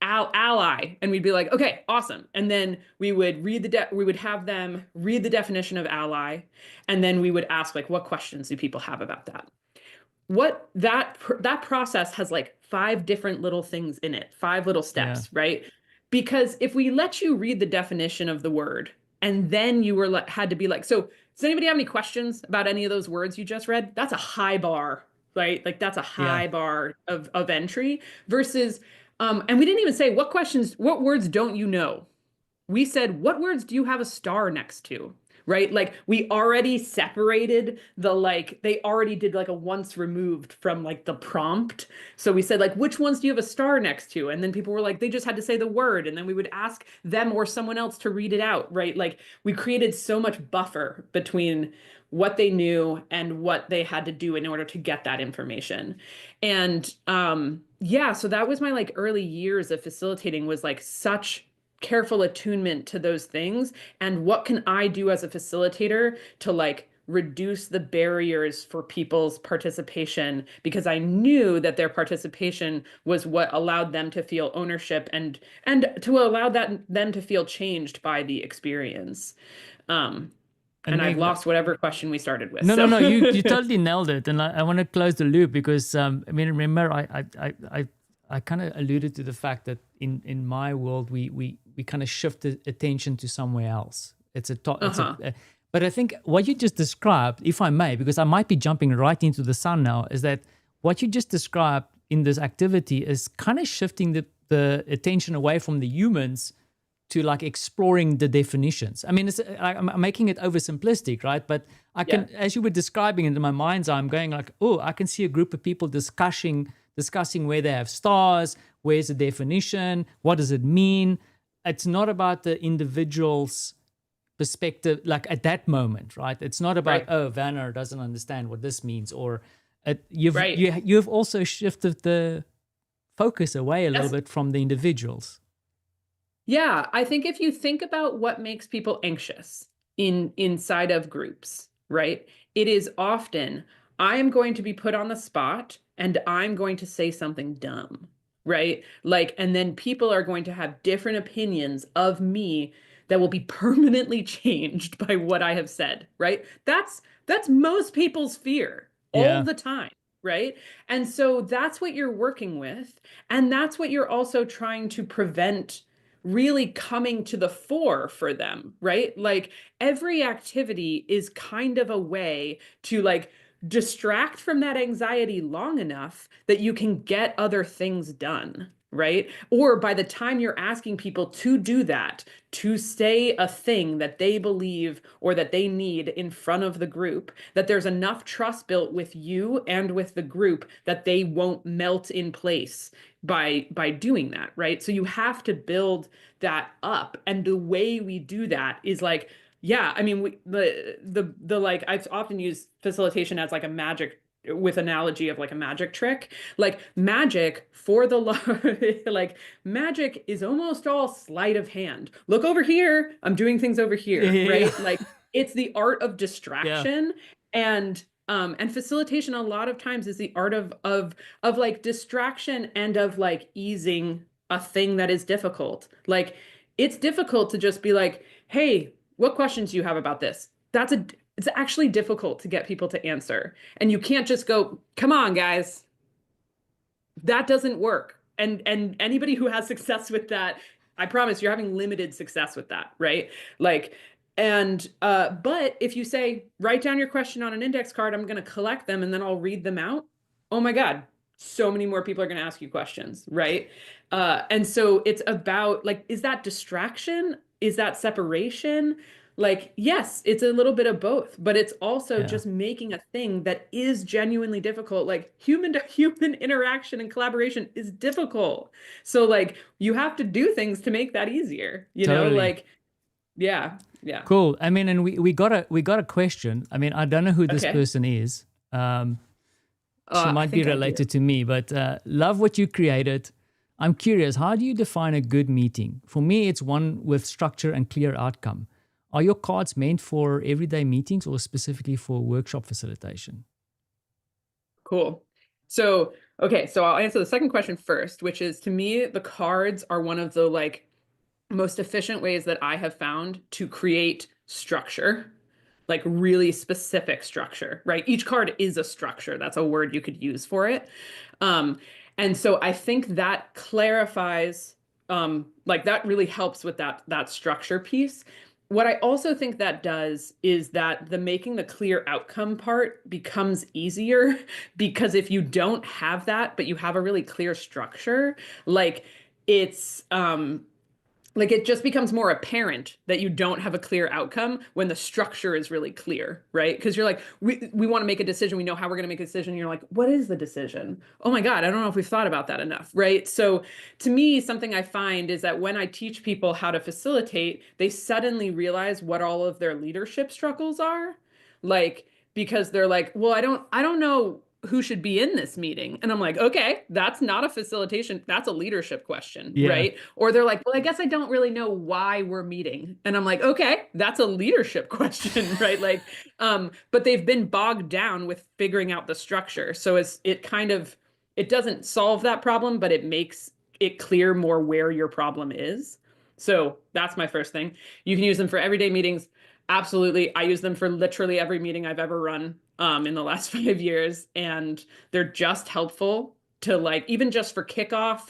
ally, and we'd be like, okay, awesome. And then we would we would have them read the definition of ally, and then we would ask like, what questions do people have about that? What that process has like 5 different little things in it, 5 little steps, right? Because if we let you read the definition of the word, and then you were had to be like, so does anybody have any questions about any of those words you just read? That's a high bar, right? Like that's a high bar of entry versus, and we didn't even say what words don't you know? We said, what words do you have a star next to? Right? Like we already separated they already did like a once removed from like the prompt. So we said like, which ones do you have a star next to? And then people were like, they just had to say the word. And then we would ask them or someone else to read it out, right? Like we created so much buffer between what they knew and what they had to do in order to get that information. And so that was my like early years of facilitating, was like such careful attunement to those things. And what can I do as a facilitator to like reduce the barriers for people's participation, because I knew that their participation was what allowed them to feel ownership and to allow them to feel changed by the experience. And I've lost whatever question we started with. No, you totally nailed it. And I want to close the loop because, remember, I kind of alluded to the fact that in my world, we kind of shift the attention to somewhere else. Uh-huh. But I think what you just described, if I may, because I might be jumping right into the sun now, is that what you just described in this activity is kind of shifting the attention away from the humans to like exploring the definitions. I mean, I'm making it oversimplistic, right? But I can, Yeah. as you were describing it in my mind's eye, I'm going like, oh, I can see a group of people discussing where they have stars, where's the definition, what does it mean. It's not about the individual's perspective, like at that moment, right? It's not about, Right. oh, Vanner doesn't understand what this means, or Right. you've also shifted the focus away a little Yes. bit from the individuals. Yeah, I think if you think about what makes people anxious inside of groups, right? It is often I am going to be put on the spot and I'm going to say something dumb, right? Like, and then people are going to have different opinions of me that will be permanently changed by what I have said, right? That's most people's fear all Yeah, the time, right? And so that's what you're working with, and that's what you're also trying to prevent really coming to the fore for them, right? Like every activity is kind of a way to like distract from that anxiety long enough that you can get other things done, right? Or by the time you're asking people to do that, to say a thing that they believe or that they need in front of the group, that there's enough trust built with you and with the group that they won't melt in place by doing that, right? So you have to build that up, and the way we do that is like, yeah, I mean, the like I've often used facilitation as like a magic, with analogy of like a magic trick. Like magic for the like magic is almost all sleight of hand. Look over here, I'm doing things over yeah, here, yeah, right? Like it's the art of yeah, distraction, and facilitation a lot of times is the art of like distraction and of like easing a thing that is difficult. Like it's difficult to just be like, "Hey, what questions do you have about this?" It's actually difficult to get people to answer. And you can't just go, "Come on, guys." That doesn't work. And anybody who has success with that, I promise you're having limited success with that, right? Like, and but if you say, write down your question on an index card, I'm going to collect them and then I'll read them out. Oh my God, so many more people are going to ask you questions, right? And so it's about like, is that distraction? Is that separation? Like, yes, it's a little bit of both, but it's also yeah, just making a thing that is genuinely difficult. Like human to human interaction and collaboration is difficult. So like you have to do things to make that easier, you know? totally. Like, yeah, yeah. Cool. I mean, and we got a question. I mean, I don't know who this Okay. person is. She I might be think I do. related to me, but love what you created. I'm curious, how do you define a good meeting? For me, it's one with structure and clear outcome. Are your cards meant for everyday meetings or specifically for workshop facilitation? Cool. So, okay, so I'll answer the second question first, which is to me, the cards are one of the like most efficient ways that I have found to create structure, like really specific structure, right? Each card is a structure. That's a word you could use for it. Um, and so I think that clarifies, like that really helps with that structure piece. What I also think that does is that the making the clear outcome part becomes easier because if you don't have that, but you have a really clear structure, like it's like it just becomes more apparent that you don't have a clear outcome when the structure is really clear, right? Because you're like, we want to make a decision, we know how we're going to make a decision, and you're like, what is the decision? Oh my God, I don't know if we've thought about that enough, right? So to me, something I find is that when I teach people how to facilitate, they suddenly realize what all of their leadership struggles are. Like, because they're like, well, I don't know who should be in this meeting. And I'm like, okay, that's not a facilitation, that's a leadership question, Yeah, right? Or they're like, well, I guess I don't really know why we're meeting. And I'm like, okay, that's a leadership question, right? Like, but they've been bogged down with figuring out the structure. So it kind of, it doesn't solve that problem, but it makes it clear more where your problem is. So that's my first thing. You can use them for everyday meetings. Absolutely. I use them for literally every meeting I've ever run in the last 5 years. And they're just helpful to like, even just for kickoff,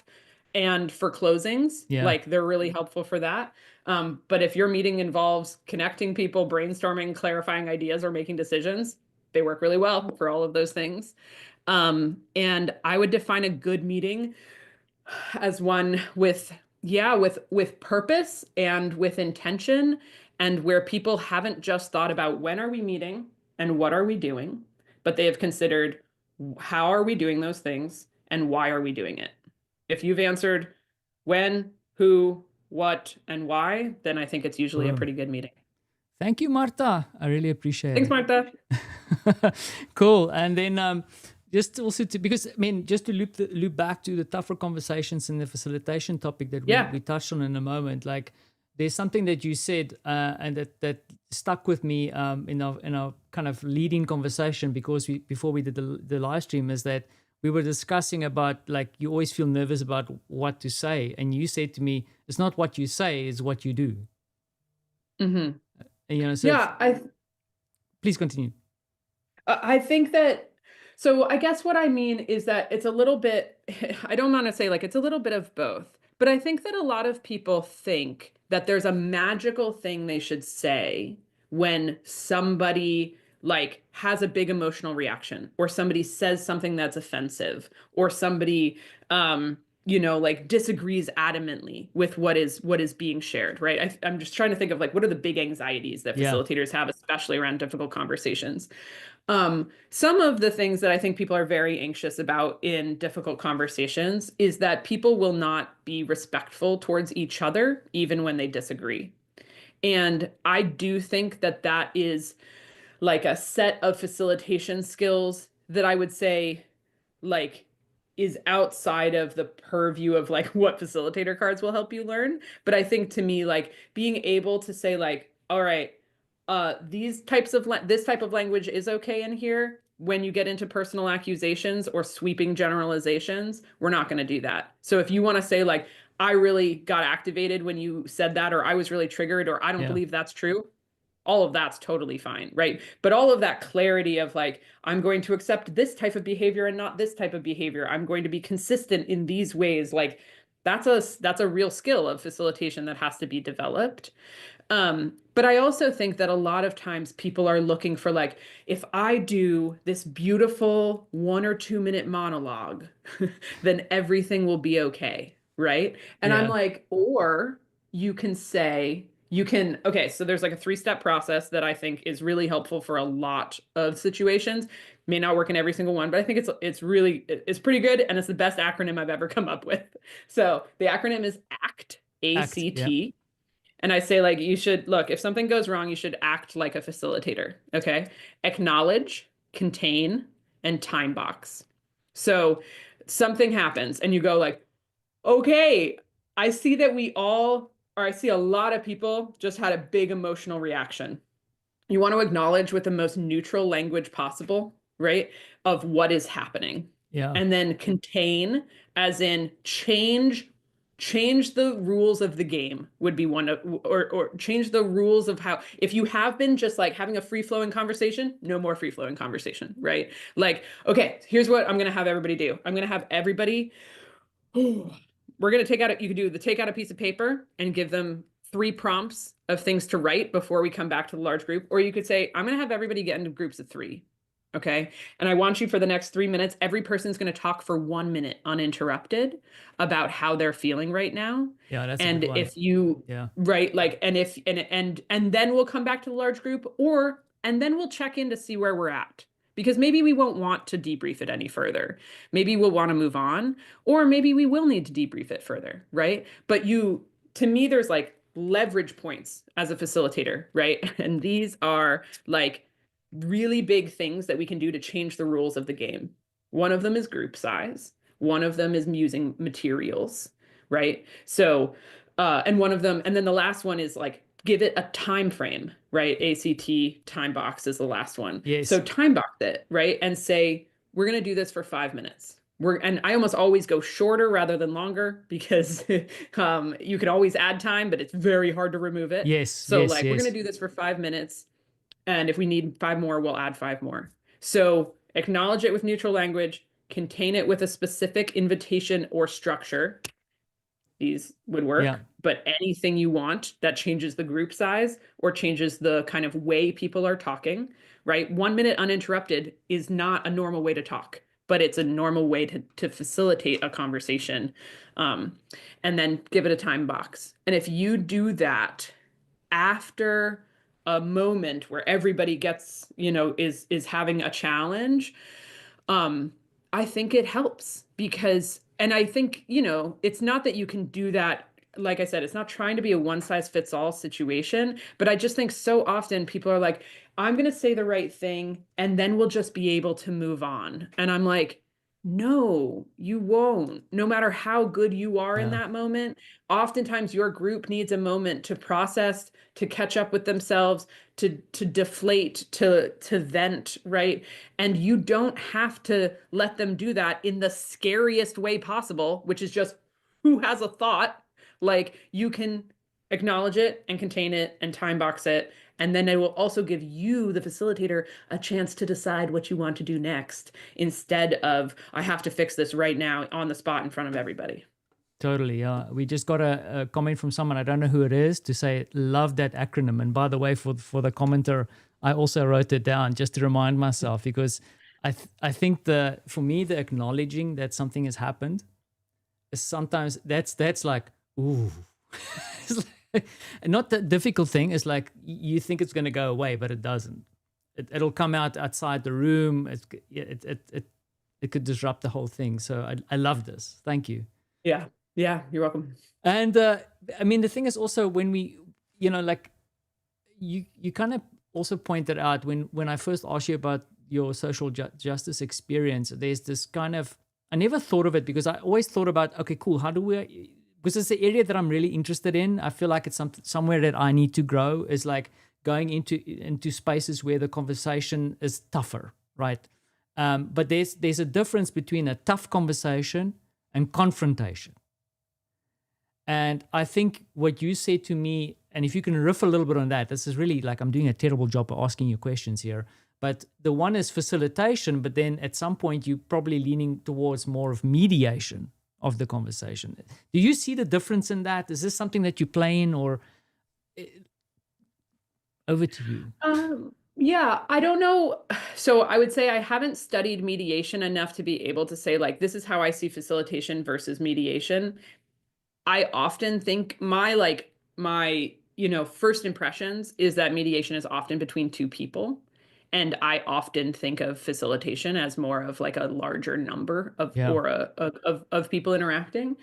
and for closings, Yeah. like they're really helpful for that. But if your meeting involves connecting people, brainstorming, clarifying ideas, or making decisions, they work really well for all of those things. And I would define a good meeting as one with, yeah, with purpose and with intention, and where people haven't just thought about when are we meeting and what are we doing, but they have considered how are we doing those things and why are we doing it. If you've answered when, who, what, and why, then I think it's usually a Boom. pretty good meeting. Thank you, Marta. I really appreciate Thanks, it. Martha. Cool. And then just also to, because I mean, just to loop back to the tougher conversations and the facilitation topic that Yeah. we touched on in a moment, like there's something that you said and that stuck with me in our kind of leading conversation, because before we did the live stream, is that we were discussing about, like, you always feel nervous about what to say, and you said to me, it's not what you say, it's what you do. Mm-hmm. And, you know, so Yeah, please continue. I think that, so I guess what I mean is that it's a little bit, I don't want to say like it's a little bit of both, but I think that a lot of people think that there's a magical thing they should say when somebody like has a big emotional reaction, or somebody says something that's offensive, or somebody like disagrees adamantly with what is being shared, right? I'm just trying to think of like what are the big anxieties that Yeah. facilitators have, especially around difficult conversations. Some of the things that I think people are very anxious about in difficult conversations is that people will not be respectful towards each other, even when they disagree. And I do think that that is like a set of facilitation skills that I would say like is outside of the purview of like what facilitator cards will help you learn. But I think to me, like being able to say like, all right, this type of language is okay in here. When you get into personal accusations or sweeping generalizations, we're not going to do that. So if you want to say like, I really got activated when you said that, or I was really triggered, or I don't Yeah. believe that's true, all of that's totally fine, right? But all of that clarity of like, I'm going to accept this type of behavior and not this type of behavior. I'm going to be consistent in these ways. Like that's a real skill of facilitation that has to be developed. But I also think that a lot of times people are looking for like, if I do this beautiful 1 or 2 minute monologue, then everything will be okay, right? And I'm Yeah. like, or you can say, okay, so there's like a 3-step process that I think is really helpful for a lot of situations. May not work in every single one, but I think it's pretty good, and it's the best acronym I've ever come up with. So the acronym is ACT, Act. Yeah. ACT. And I say, like, you should look, if something goes wrong, you should act like a facilitator. Okay. Acknowledge, contain, and time box. So something happens and you go, like, okay, I see that I see a lot of people just had a big emotional reaction. You want to acknowledge with the most neutral language possible, right? Of what is happening. Yeah. And then contain, as in change the rules of the game would be one of, or change the rules of how, if you have been just like having a free flowing conversation, no more free flowing conversation, right? Like, okay, here's what I'm going to have everybody do. I'm going to have everybody we're going to you could take out a piece of paper and give them 3 prompts of things to write before we come back to the large group. Or you could say, I'm going to have everybody get into groups of 3. Okay. And I want you for the next 3 minutes, every person's going to talk for 1 minute uninterrupted about how they're feeling right now. Yeah. That's a And good one. if you, Yeah. right, like, and then we'll come back to the large group, and then we'll check in to see where we're at. Because maybe we won't want to debrief it any further. Maybe we'll want to move on, or maybe we will need to debrief it further, right? But to me, there's like leverage points as a facilitator, right? And these are like really big things that we can do to change the rules of the game. One of them is group size. One of them is using materials, right? So, and then the last one is like give it a time frame, right? ACT time box is the last one. Yes. So time box it, right? And say, we're going to do this for 5 minutes. And I almost always go shorter rather than longer, because you can always add time, but it's very hard to remove it. Yes. So Yes. like, Yes. we're going to do this for 5 minutes. And if we need 5 more, we'll add 5 more. So acknowledge it with neutral language, contain it with a specific invitation or structure, these would Yeah. work, but anything you want that changes the group size or changes the kind of way people are talking, right? 1 minute uninterrupted is not a normal way to talk, but it's a normal way to facilitate a conversation. Um, and then give it a time box. And if you do that after a moment where everybody gets, is having a challenge, um, I think it helps because, and I think, it's not that you can do that. Like I said, it's not trying to be a one size fits all situation, but I just think so often people are like, I'm going to say the right thing and then we'll just be able to move on. And I'm like, no, you won't. No matter how good you are in Yeah. that moment, oftentimes your group needs a moment to process, to catch up with themselves, to deflate, to vent, right? And you don't have to let them do that in the scariest way possible, which is just who has a thought. Like you can acknowledge it and contain it and time box it. And then it will also give you, the facilitator, a chance to decide what you want to do next instead of, I have to fix this right now on the spot in front of everybody. Totally. Yeah. We just got a comment from someone, I don't know who it is, to say, love that acronym. And by the way, for the commenter, I also wrote it down just to remind myself because I think for me, the acknowledging that something has happened is sometimes that's like, ooh. It's like, not the difficult thing is like you think it's going to go away, but it doesn't. It'll come out outside the room. It could disrupt the whole thing. So I love this. Thank you. Yeah. Yeah. You're welcome. And I mean, the thing is also when we, like you kind of also pointed out when I first asked you about your social justice experience, there's this kind of, I never thought of it because I always thought about, okay, cool. How do we, because it's the area that I'm really interested in. I feel like it's somewhere that I need to grow is like going into spaces where the conversation is tougher, right? But there's a difference between a tough conversation and confrontation. And I think what you said to me, and if you can riff a little bit on that, this is really like I'm doing a terrible job of asking you questions here. But the one is facilitation, but then at some point you're probably leaning towards more of mediation of the conversation. Do you see the difference in that? Is this something that you play in, or over to you? Yeah, I don't know. So I would say I haven't studied mediation enough to be able to say, like, this is how I see facilitation versus mediation. I often think my first impressions is that mediation is often between two people. And I often think of facilitation as more of like a larger number of Yeah. or of people interacting.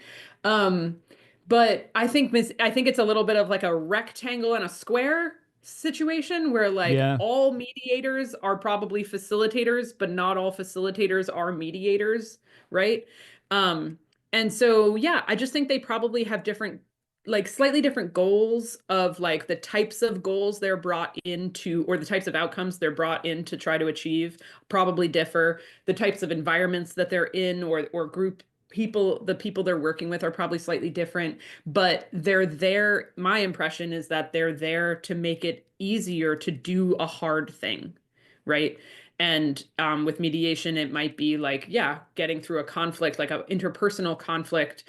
Um, but I think it's a little bit of like a rectangle and a square situation where like Yeah. all mediators are probably facilitators, but not all facilitators are mediators, right? Um, and so, yeah, I just think they probably have different, like slightly different goals of like the types of goals they're brought into, or the types of outcomes they're brought in to try to achieve probably differ. The types of environments that they're in or group people, the people they're working with are probably slightly different, but they're there. My impression is that they're there to make it easier to do a hard thing, right? And with mediation, it might be like, yeah, getting through a conflict, like an interpersonal conflict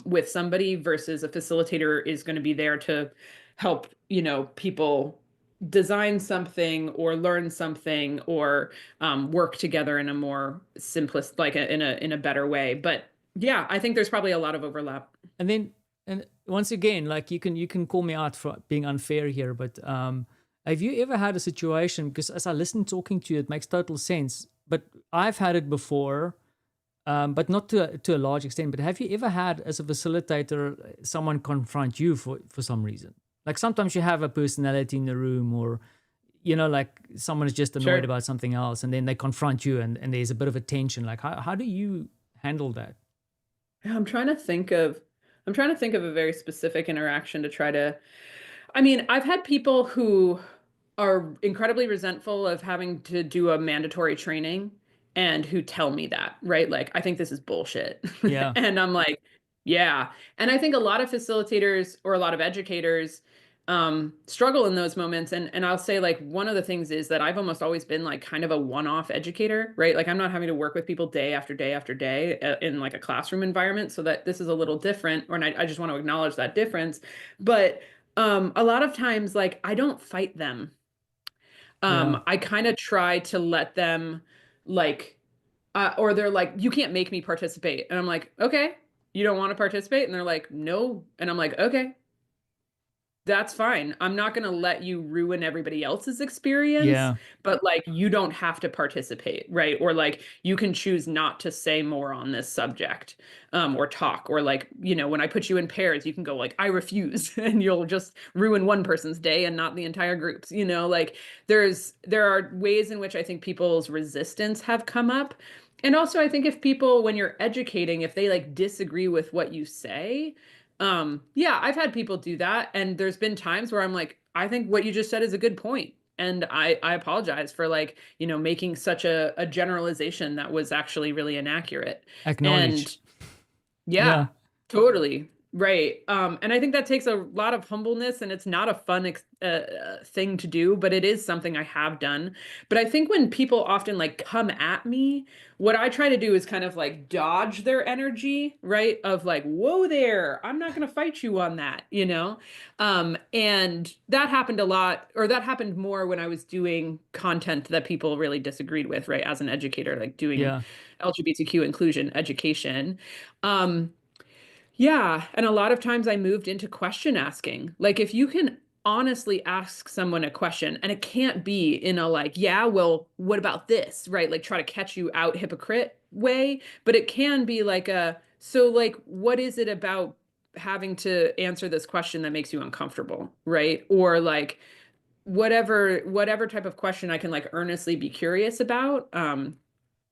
with somebody versus a facilitator is going to be there to help, people design something or learn something or work together in a more simplest, like in a better way. But yeah, I think there's probably a lot of overlap. And once again, like you can call me out for being unfair here, but have you ever had a situation, because as I listen talking to you, it makes total sense, but I've had it before, but not to a large extent. But have you ever had, as a facilitator, someone confront you for some reason? Like sometimes you have a personality in the room, or like someone is just annoyed Sure. about something else, and then they confront you, and there's a bit of a tension. Like how do you handle that? Yeah, I'm trying to think of a very specific interaction to try to. I mean, I've had people who are incredibly resentful of having to do a mandatory training and who tell me that, right? Like, I think this is bullshit. Yeah. And I'm like, yeah. And I think a lot of facilitators or a lot of educators, struggle in those moments. And I'll say like one of the things is that I've almost always been like kind of a one-off educator, right? Like I'm not having to work with people day after day after day in like a classroom environment. So that this is a little different, or and I just want to acknowledge that difference. But a lot of times like I don't fight them. Yeah. I kind of try to let them like or they're like, you can't make me participate. And I'm like, okay, you don't want to participate? And they're like, no. And I'm like, okay, that's fine. I'm not going to let you ruin everybody else's experience, Yeah. but like you don't have to participate, right? Or like you can choose not to say more on this subject, or talk, or like, when I put you in pairs, you can go like, I refuse, and you'll just ruin one person's day and not the entire group's, like there are ways in which I think people's resistance have come up. And also I think if people, when you're educating, if they like disagree with what you say, yeah, I've had people do that. And there's been times where I'm like, I think what you just said is a good point. And I apologize for like, making such a generalization that was actually really inaccurate. Acknowledge. And yeah, Yeah. totally. Right. And I think that takes a lot of humbleness, and it's not a fun thing to do, but it is something I have done. But I think when people often like come at me, what I try to do is kind of like dodge their energy, right? Of like, whoa there, I'm not going to fight you on that. And that happened a lot, or that happened more when I was doing content that people really disagreed with, right? As an educator, like doing Yeah. LGBTQ inclusion education. Um, yeah, and a lot of times I moved into question asking. Like if you can honestly ask someone a question, and it can't be in a like, yeah, well, what about this, right? Like try to catch you out hypocrite way, but it can be like so like what is it about having to answer this question that makes you uncomfortable, right? Or like whatever type of question I can like earnestly be curious about.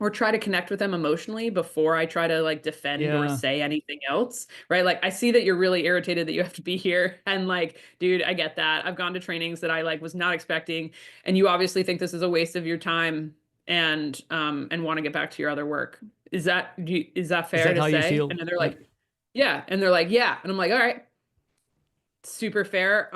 Or try to connect with them emotionally before I try to like defend or Yeah. say anything else, right? Like I see that you're really irritated that you have to be here, and like, dude, I get that. I've gone to trainings that I like was not expecting, and you obviously think this is a waste of your time, and want to get back to your other work. Is that Is fair that to how you say? feel? And then they're Like, like, yeah, and they're like, yeah, and I'm like, all right, super fair.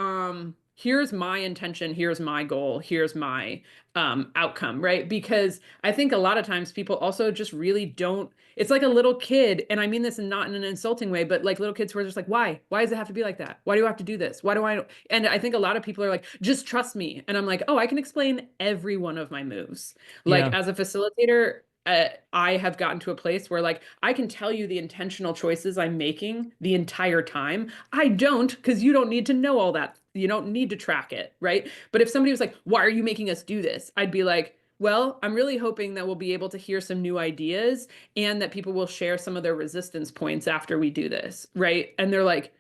Here's my intention, here's my goal, here's my outcome, right? Because I think a lot of times people also just really don't, it's like a little kid, and I mean this not in an insulting way, but like little kids who are just like, why does it have to be like that? Why do I have to do this? Why do I? And I think a lot of people are like, just trust me. And I'm like, oh, I can explain every one of my moves. Like yeah. as a facilitator, I have gotten to a place where like I can tell you the intentional choices I'm making the entire time. I don't, because you don't need to know all that. You don't need to track it, right? But if somebody was like, why are you making us do this? I'd be like, well, I'm really hoping that we'll be able to hear some new ideas, and that people will share some of their resistance points after we do this, right? And they're like,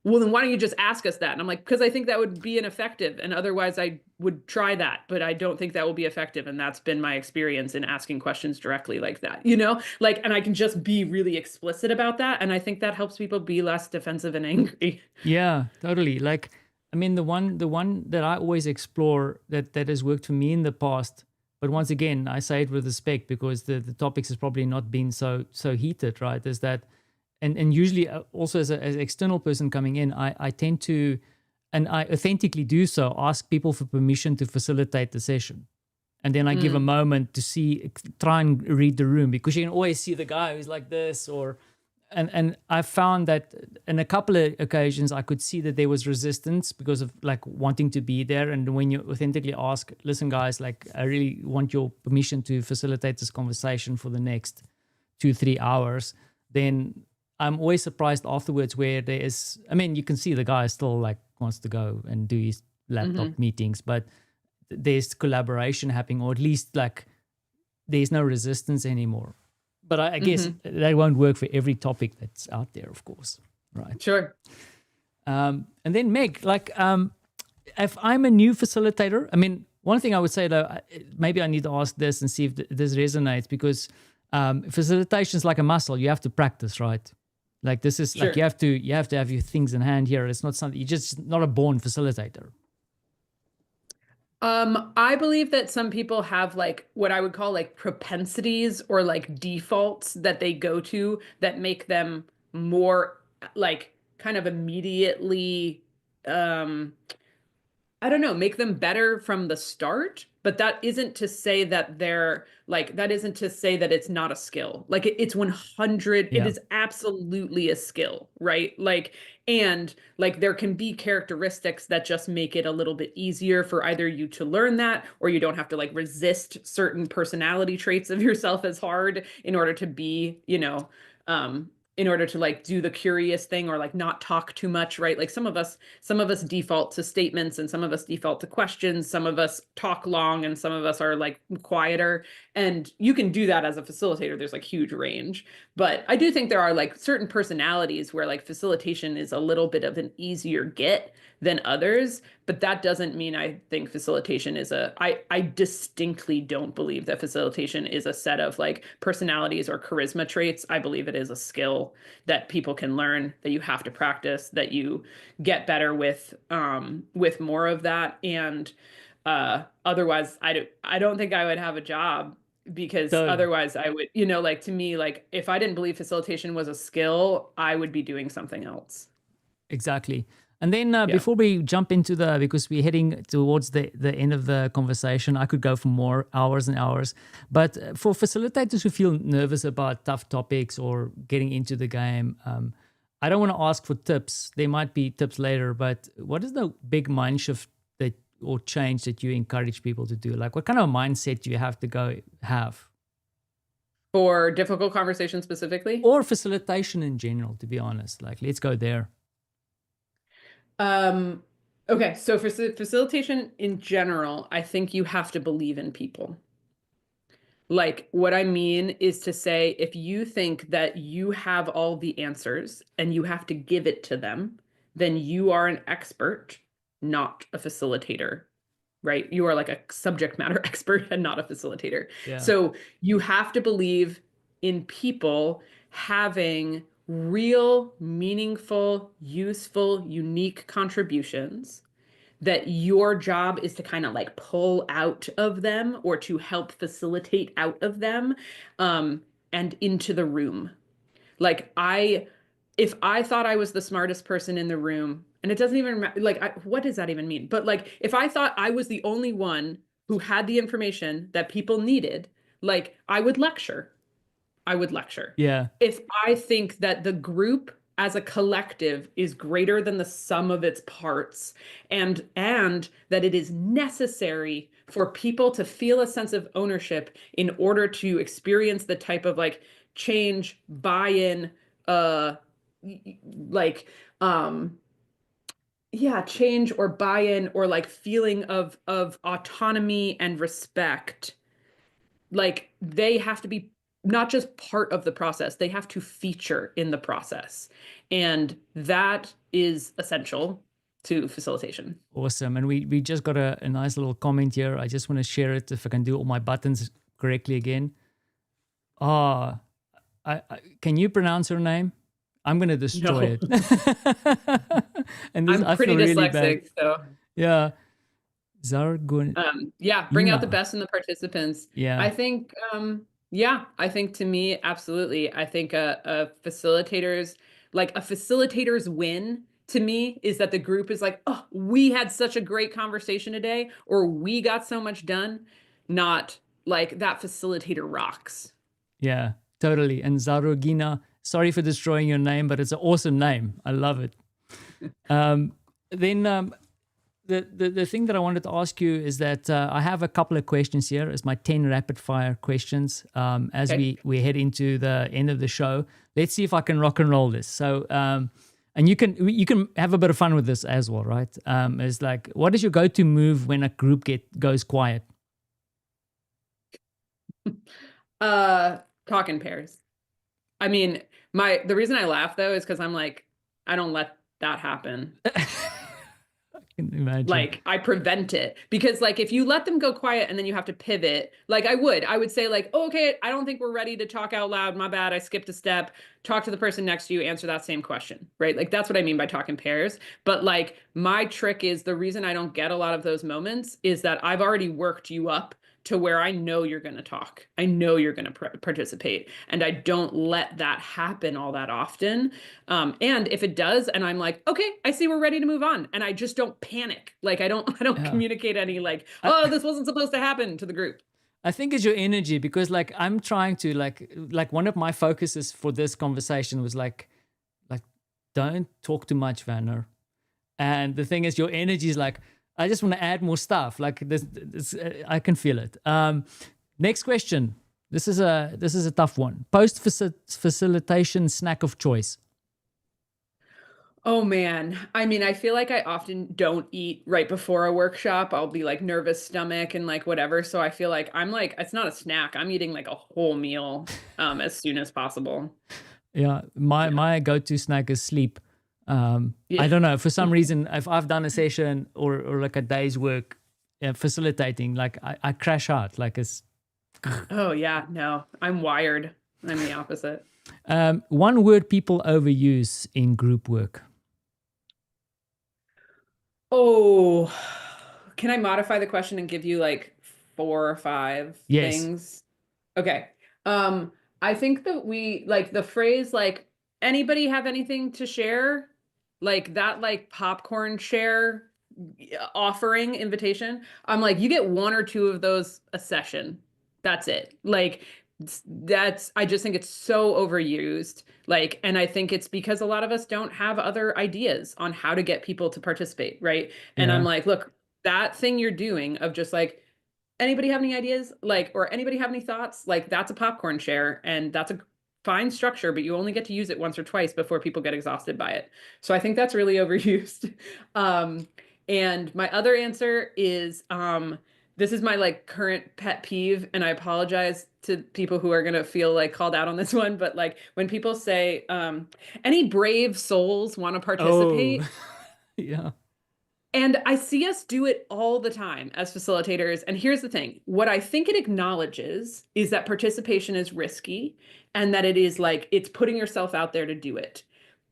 well, then why don't you just ask us that? And I'm like, because I think that would be ineffective. And otherwise, I would try that, but I don't think that will be effective. And that's been my experience in asking questions directly like that, Like, and I can just be really explicit about that. And I think that helps people be less defensive and angry. Yeah, totally. Like, I mean, the one that I always explore that has worked for me in the past, but once again, I say it with respect because the topics has probably not been so heated, right? Is that, and usually also as an external person coming in, I tend to, and I authentically do so, ask people for permission to facilitate the session. And then I give a Mm, moment to see, try and read the room, because you can always see the guy who's like this, or and I found that in a couple of occasions I could see that there was resistance because of like wanting to be there. And when you authentically ask, listen guys, like I really want your permission to facilitate this conversation for the next 2-3 hours, then I'm always surprised afterwards where there is, I mean, you can see the guy still like wants to go and do his hmm laptop meetings, but there's collaboration happening, or at least like there's no resistance anymore. But I guess hmm that won't work for every topic that's out there, of course, right? Sure. And then Meg, like, if I'm a new facilitator, I mean, one thing I would say though, maybe I need to ask this and see if this resonates, because facilitation is like a muscle; you have to practice, right? Like this is like Sure. you have to have your things in hand here. It's not something, you're just not a born facilitator. I believe that some people have like what I would call like propensities or like defaults that they go to that make them more like kind of immediately um I don't know, make them better from the start, but that isn't to say that they're like, that isn't to say that it's not a skill. Like it's 100, it Yeah. is absolutely a skill, right? Like, and like there can be characteristics that just make it a little bit easier for either you to learn that, or you don't have to like resist certain personality traits of yourself as hard in order to be, in order to like do the curious thing or like not talk too much, right? Like some of us default to statements and some of us default to questions. Some of us talk long and some of us are like quieter. And you can do that as a facilitator. There's like huge range. But I do think there are like certain personalities where like facilitation is a little bit of an easier get than others. But that doesn't mean I think facilitation is I distinctly don't believe that facilitation is a set of like personalities or charisma traits. I believe it is a skill that people can learn, that you have to practice, that you get better with more of that. And otherwise I don't think I would have a job, because So otherwise I would, like to me, like if I didn't believe facilitation was a skill, I would be doing something else. exactly. And then Yeah. before we jump into because we're heading towards the end of the conversation, I could go for more hours and hours. But for facilitators who feel nervous about tough topics or getting into the game, I don't want to ask for tips. There might be tips later, but what is the big mind shift that or change that you encourage people to do? Like, what kind of mindset do you have to go have? For difficult conversation specifically? Or facilitation in general, to be honest. Like, let's go there. Um, okay, so for facilitation in general, I think you have to believe in people. Like, what I mean is to say, if you think that you have all the answers and you have to give it to them, then you are an expert, not a facilitator, right? You are like a subject matter expert and not a facilitator. Yeah. So you have to believe in people having real, meaningful, useful, unique contributions that your job is to kind of like pull out of them or to help facilitate out of them, and into the room. Like if I thought I was the smartest person in the room, and it doesn't even like, what does that even mean? But like, if I thought I was the only one who had the information that people needed, like I would lecture. Yeah. If I think that the group as a collective is greater than the sum of its parts, and that it is necessary for people to feel a sense of ownership in order to experience the type of like change, buy-in, uh like yeah, change or buy-in or like feeling of autonomy and respect, like they have to be not just part of the process, they have to feature in the process. And that is essential to facilitation. Awesome. And we just got a nice little comment here. I just want to share it if I can do all my buttons correctly again. Ah, can you pronounce her name? I'm going to destroy No, it. And this, I'm I pretty feel really bad. dyslexic, so Yeah. Zargun. yeah, bring out the Ina. best in the participants. Yeah. I think, yeah, I think to me, absolutely. I think a facilitator's win to me is that the group is like, oh, we had such a great conversation today, or we got so much done. Not like that facilitator rocks. Yeah. Totally. And Zarugina, sorry for destroying your name, but it's an awesome name. I love it. Then the thing that I wanted to ask you is that I have a couple of questions here. It's my 10 rapid fire questions as Okay. we head into the end of the show. Let's see if I can rock and roll this. So, and you can have a bit of fun with this as well, right? It's like, what is your go-to move when a group goes quiet? Talk in pairs. I mean, the reason I laugh though is because I'm like, I don't let that happen. I can imagine. Like I prevent it, because like if you let them go quiet and then you have to pivot, like I would say like, oh, okay, I don't think we're ready to talk out loud. My bad. I skipped a step. Talk to the person next to you, answer that same question, right? Like that's what I mean by talk in pairs. But like my trick is, the reason I don't get a lot of those moments is that I've already worked you up to where I know you're going to talk. I know you're going to participate. And I don't let that happen all that often. And if it does, and I'm like, okay, I see we're ready to move on. And I just don't panic. Like I don't Yeah. communicate any like, I, oh, this wasn't supposed to happen to the group. I think it's your energy, because like I'm trying to like one of my focuses for this conversation was like don't talk too much, Vanner. And the thing is, your energy is like, I just want to add more stuff. Like this I can feel it. Next question. This is a tough one. Post facilitation snack of choice. Oh man. I mean, I feel like I often don't eat right before a workshop. I'll be like nervous stomach and like whatever. So I feel like I'm like, it's not a snack. I'm eating like a whole meal as soon as possible. Yeah, Yeah. my go-to snack is sleep. I Yeah. don't know, for some reason, if I've done a session or like a day's work facilitating, like I crash out. Like it's Oh yeah. No, I'm wired. I'm the opposite. one word people overuse in group work. Oh, can I modify the question and give you like four or five Yes. things? Okay. Um, I think that we like the phrase like anybody have anything to share? Like that like popcorn share offering invitation. I'm like, you get one or two of those a session. That's it. Like that's I just think it's so overused. Like, and I think it's because a lot of us don't have other ideas on how to get people to participate, right? And I'm Yeah. like, look, that thing you're doing of just like anybody have any ideas? Like, or anybody have any thoughts? Like, that's a popcorn share and that's a fine structure, but you only get to use it once or twice before people get exhausted by it. So I think that's really overused. Um, and my other answer is this is my like current pet peeve, and I apologize to people who are gonna feel like called out on this one, but like when people say, any brave souls want to Oh, participate, yeah. and I see us do it all the time as facilitators. And here's the thing, what I think it acknowledges is that participation is risky and that it is like it's putting yourself out there to do it.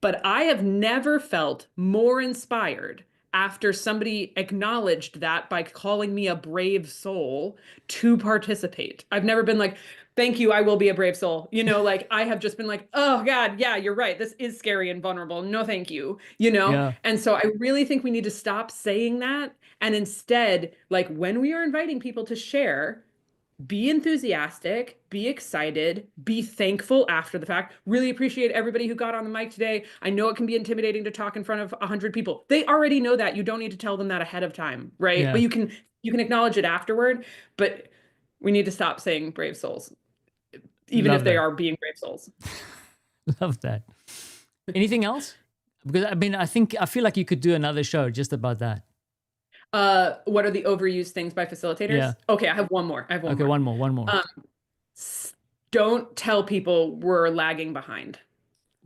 But I have never felt more inspired after somebody acknowledged that by calling me a brave soul to participate. I've never been like, thank you, I will be a brave soul. You know, like I have just been like, oh God, yeah, you're right. This is scary and vulnerable. No, thank you. You know? Yeah. And so I really think we need to stop saying that. And instead, like when we are inviting people to share, be enthusiastic, be excited, be thankful after the fact. Really appreciate everybody who got on the mic today. I know it can be intimidating to talk in front of 100 people. They already know that. You don't need to tell them that ahead of time, right? But Yeah. you can acknowledge it afterward, but we need to stop saying brave souls, even if Love they that. are being brave souls. Love that. Anything else? Because I mean, I feel like you could do another show just about that. What are the overused things by Yeah. facilitators? Okay, I have one more. I have one Okay, more. one more. Um, don't tell people we're lagging behind.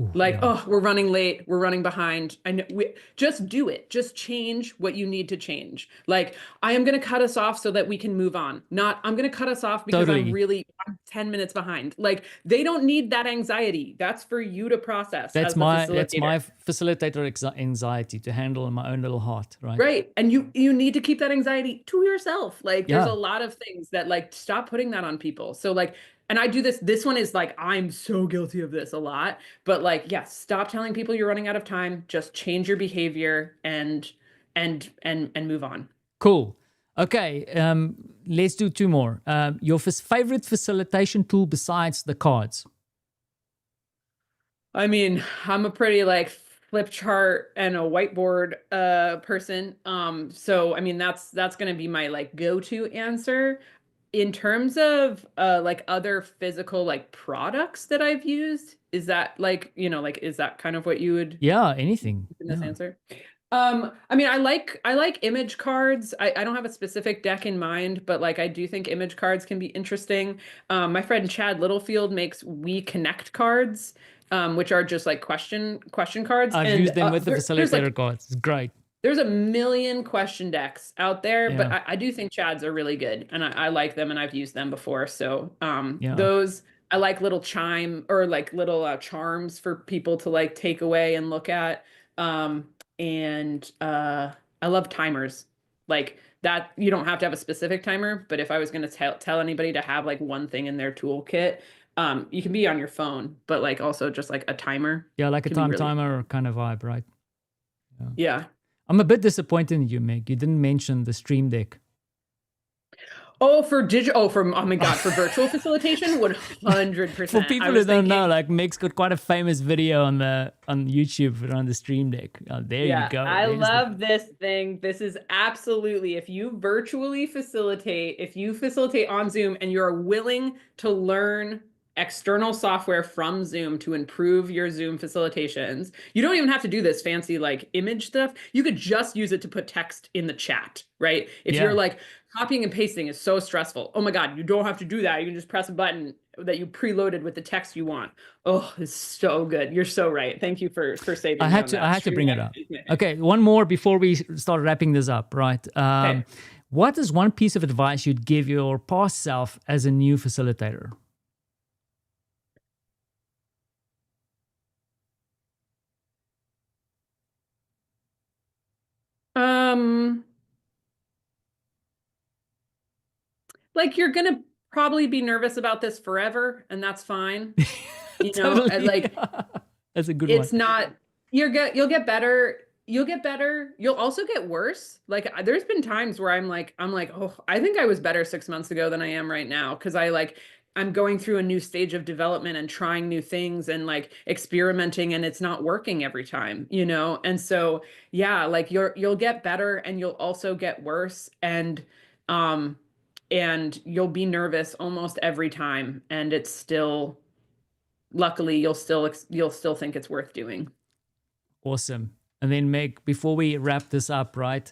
Ooh, Like, yeah. oh, we're running late, we're running behind. I know we just do it. Just change what you need to change. Like, I am going to cut us off so that we can move on. Not, I'm going to cut us off because Totally. I'm 10 minutes behind. Like, they don't need that anxiety. That's for you to process That's as the facilitator. my facilitator anxiety to handle in my own little heart, right? Right. And you need to keep that anxiety to yourself. Like there's a Yeah. lot of things that like stop putting that on people. So like and I do this one is like I'm so guilty of this a lot, but like yes, stop telling people you're running out of time, just change your behavior and move on. Cool. Okay. Let's do two more. Your favorite facilitation tool besides the cards? I mean, I'm a pretty like flip chart and a whiteboard person. So I mean that's gonna be my like go-to answer. In terms of like other physical like products that I've used, is that like, you know, like is that kind of what you would Yeah, anything. in this Yeah. answer? I mean, I like image cards. I don't have a specific deck in mind, but like I do think image cards can be interesting. My friend Chad Littlefield makes We Connect cards, which are just like question cards. I've And used them with the there's like facilitator cards. It's great. there's a million question decks out there, but Yeah. I do think Chads are really good and I like them and I've used them before. So Yeah. those I like little chime or like little charms for people to like take away and look at. And I love timers. Like that you don't have to have a specific timer, but if I was going to tell anybody to have like one thing in their toolkit, you can be on your phone, but like also just like a timer Yeah, like a can be really, timer kind of vibe, right? Yeah. yeah. I'm a bit disappointed in you, Meg. You didn't mention the Stream Deck. Oh, for digital, oh my God, for virtual facilitation, For 100%. I people who was don't know, thinking, like Meg's got quite a famous video on YouTube on the Stream Deck. Oh, there you yeah, go. I There's the love this thing. This is absolutely, if you virtually facilitate, if you facilitate on Zoom and you're willing to learn external software from Zoom to improve your Zoom facilitations, you don't even have to do this fancy like image stuff. You could just use it to put text in the chat, right? If you're yeah. like copying and pasting is so stressful. Oh my God, you don't have to do that. You can just press a button that you preloaded with the text you want. Oh, it's so good. You're so right. Thank you for saving me on that. I had to Stream bring it Deck up. is my thing. Okay, one more before we start wrapping this up, right? Okay. What is one piece of advice you'd give your past self as a new facilitator? Um, like you're gonna probably be nervous about this forever, and that's fine. You know, and Totally. like That's a good one. it's not you'll get better. You'll get better. You'll also get worse. Like there's been times where I'm like, oh, I think I was better 6 months ago than I am right now because I'm going through a new stage of development and trying new things and like experimenting and it's not working every time, you know? And so yeah, like you'll get better and you'll also get worse um and you'll be nervous almost every time and it's still luckily you'll still think it's worth doing. Awesome. And then Meg, before we wrap this up, right?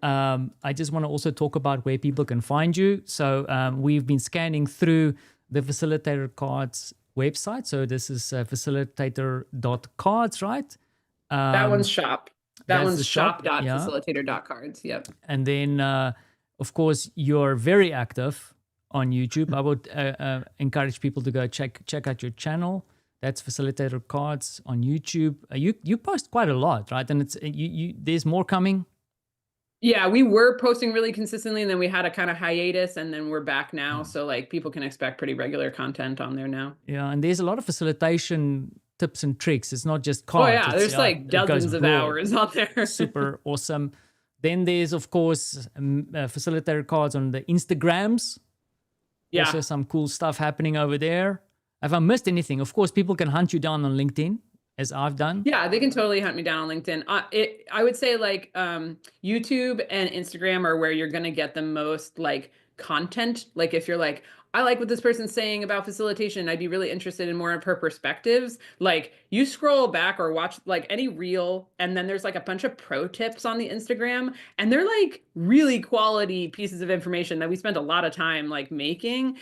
I just want to also talk about where people can find you. So we've been scanning through the Facilitator Cards website. So this is facilitator.cards, right? That one's shop. That That's the one's shop. Yeah. shop.facilitator.cards. Yep. And then, of course, you're very active on YouTube. I would encourage people to go check out your channel. That's Facilitator Cards on YouTube. You post quite a lot, right? And it's there's more coming. Yeah, we were posting really consistently and then we had a kind of hiatus and then we're back now. So like people can expect pretty regular content on there now. Yeah, and there's a lot of facilitation tips and tricks. It's not just Oh cards. yeah, there's like It goes dozens of broad. hours on there. Super awesome. Then there's, of course, Facilitator Cards on the Instagrams. Yeah. Also some cool stuff happening over there. Have I missed anything? Of course, people can hunt you down on LinkedIn, as I've done. Yeah, they can totally hunt me down on LinkedIn. I would say like YouTube and Instagram are where you're gonna get the most like content. Like if you're like, I like what this person's saying about facilitation, I'd be really interested in more of her perspectives. Like you scroll back or watch like any reel, and then there's like a bunch of pro tips on the Instagram, and they're like really quality pieces of information that we spent a lot of time like making.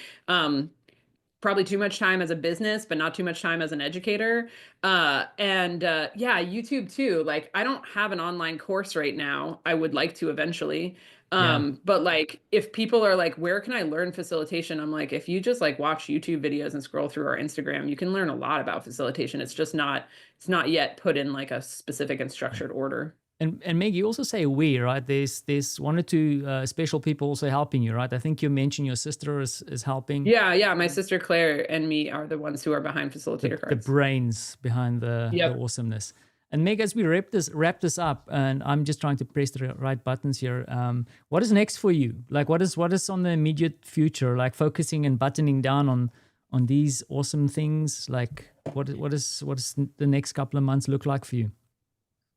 Probably too much time as a business, but not too much time as an educator. Yeah, YouTube too. Like I don't have an online course right now. I would like to eventually. Yeah. But like if people are like, where can I learn facilitation? I'm like, if you just like watch YouTube videos and scroll through our Instagram, you can learn a lot about facilitation. It's not yet put in like a specific and structured order. And Meg, you also say we, right? There's one or two special people also helping you, right? I think you mentioned your sister is helping. Yeah, my sister Claire and me are the ones who are behind Facilitator The Cards. brains behind the awesomeness. And Meg, as we wrap this up, and I'm just trying to press the right buttons here. What is next for you? Like, what is on the immediate future? Like focusing and buttoning down on these awesome things. Like, what is the next couple of months look like for you?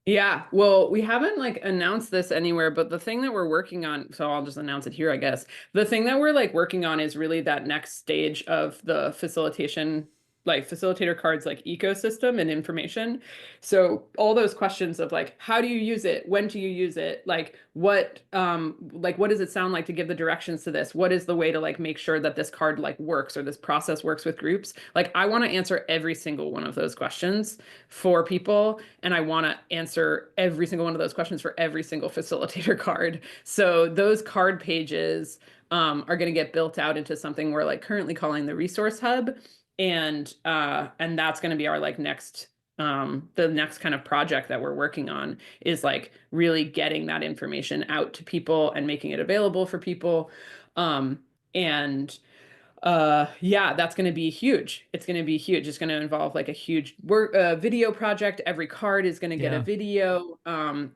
Yeah, well, we haven't like announced this anywhere, but the thing that we're working on, so I'll just announce it here, I guess. The thing that we're like working on is really that next stage of the facilitation, like Facilitator Cards, like ecosystem and information. So all those questions of like, how do you use it? When do you use it? Like what does it sound like to give the directions to this? What is the way to like make sure that this card like works or this process works with groups? Like I want to answer every single one of those questions for people. And I want to answer every single one of those questions for every single facilitator card. So those card pages are going to get built out into something we're like currently calling the resource hub. And that's going to be our like next the next kind of project that we're working on is like really getting that information out to people and making it available for people. And yeah, that's going to be huge. It's going to be huge. It's going to involve like a huge work video project. Every card is going to get a Yeah. video.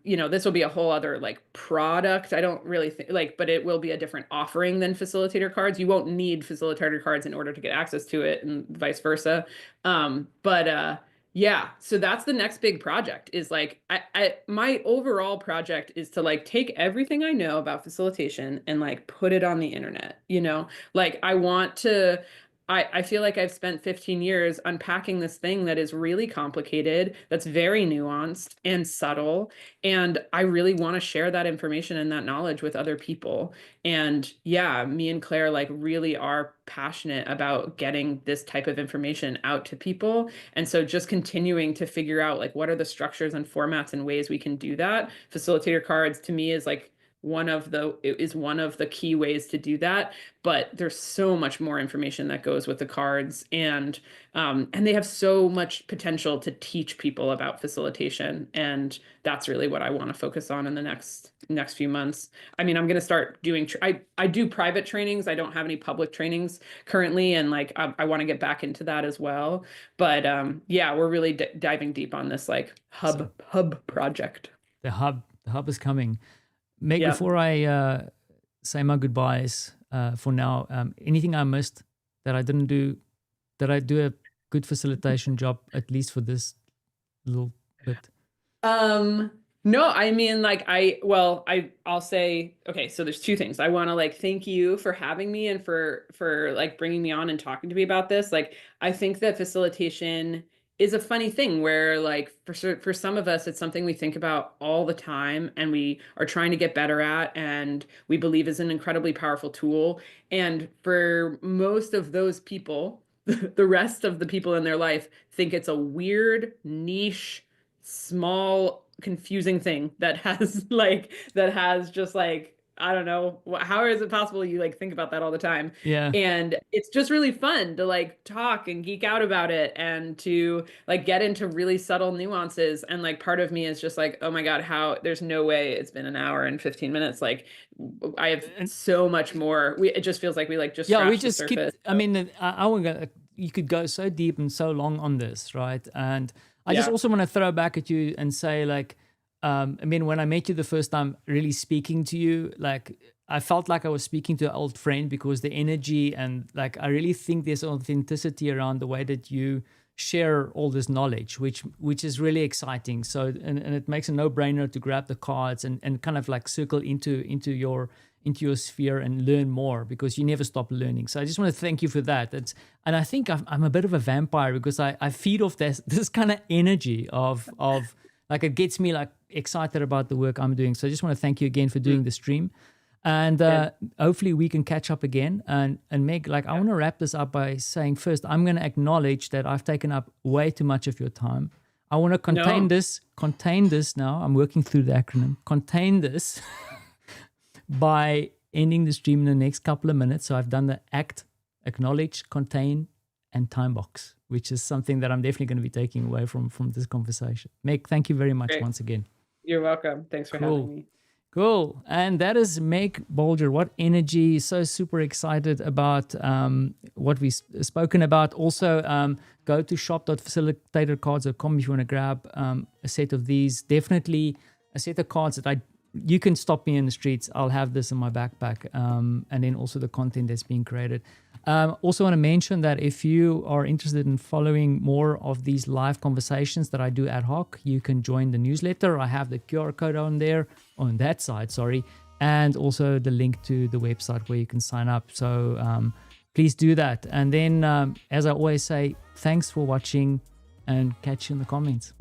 You know, this will be a whole other like product. I don't really think like, but it will be a different offering than facilitator cards. You won't need facilitator cards in order to get access to it, and vice versa. But yeah, so that's the next big project is like my overall project is to like take everything I know about facilitation and like put it on the internet, you know? Like I want to I feel like I've spent 15 years unpacking this thing that is really complicated, that's very nuanced and subtle, and I really want to share that information and that knowledge with other people. And yeah, me and Claire like really are passionate about getting this type of information out to people. And so just continuing to figure out like what are the structures and formats and ways we can do that. Facilitator cards to me is like one of the key ways to do that, but there's so much more information that goes with the cards, and they have so much potential to teach people about facilitation, and that's really what I want to focus on in the next few months. I mean, I'm going to start doing I do private trainings. I don't have any public trainings currently, and like I want to get back into that as well. But yeah, we're really diving deep on this like hub project. The hub is coming. Meg, Yeah. before I say my goodbyes for now, anything I missed that I didn't do, did I do a good facilitation job, at least for this little bit? No, I mean like I'll say, okay, so there's two things. I want to like thank you for having me and for like bringing me on and talking to me about this. Like I think that facilitation is a funny thing where like for some of us it's something we think about all the time and we are trying to get better at and we believe is an incredibly powerful tool. And for most of those people, the rest of the people in their life think it's a weird niche, small, confusing thing that has just like, I don't know, how is it possible you like think about that all the time? Yeah. And it's just really fun to like talk and geek out about it and to like get into really subtle nuances. And like part of me is just like, oh my God, how there's no way it's been an hour and 15 minutes. Like I have so much more. It just feels like we like just Yeah, we scratched the just keep. surface. I mean, I would go, you could go so deep and so long on this, right? And I just Yeah. also want to throw back at you and say, like, I mean, when I met you the first time, really speaking to you, like, I felt like I was speaking to an old friend because the energy and like, I really think there's authenticity around the way that you share all this knowledge, which is really exciting. So, and it makes a no-brainer to grab the cards and kind of like circle into your sphere and learn more, because you never stop learning. So I just want to thank you for that. And I think I'm a bit of a vampire because I feed off this kind of energy of like, it gets me like excited about the work I'm doing. So I just want to thank you again for doing the stream. And hopefully we can catch up again. And Meg, like, I want to wrap this up by saying, first, I'm going to acknowledge that I've taken up way too much of your time. I want to contain this now. I'm working through the acronym. Contain this by ending the stream in the next couple of minutes. So I've done the act, acknowledge, contain, and time box, which is something that I'm definitely going to be taking away from this conversation. Meg, thank you very much. Great. Once again. You're welcome. Thanks for having me. Cool. And that is Meg Bolger. What energy. So super excited about what we've spoken about. Also, go to shop.facilitatorcards.com if you want to grab a set of these. Definitely a set of cards that you can stop me in the streets. I'll have this in my backpack. And then also the content that's being created. Also want to mention that if you are interested in following more of these live conversations that I do ad hoc, you can join the newsletter. I have the QR code on that side, and also the link to the website where you can sign up. So please do that. And then, as I always say, thanks for watching and catch you in the comments.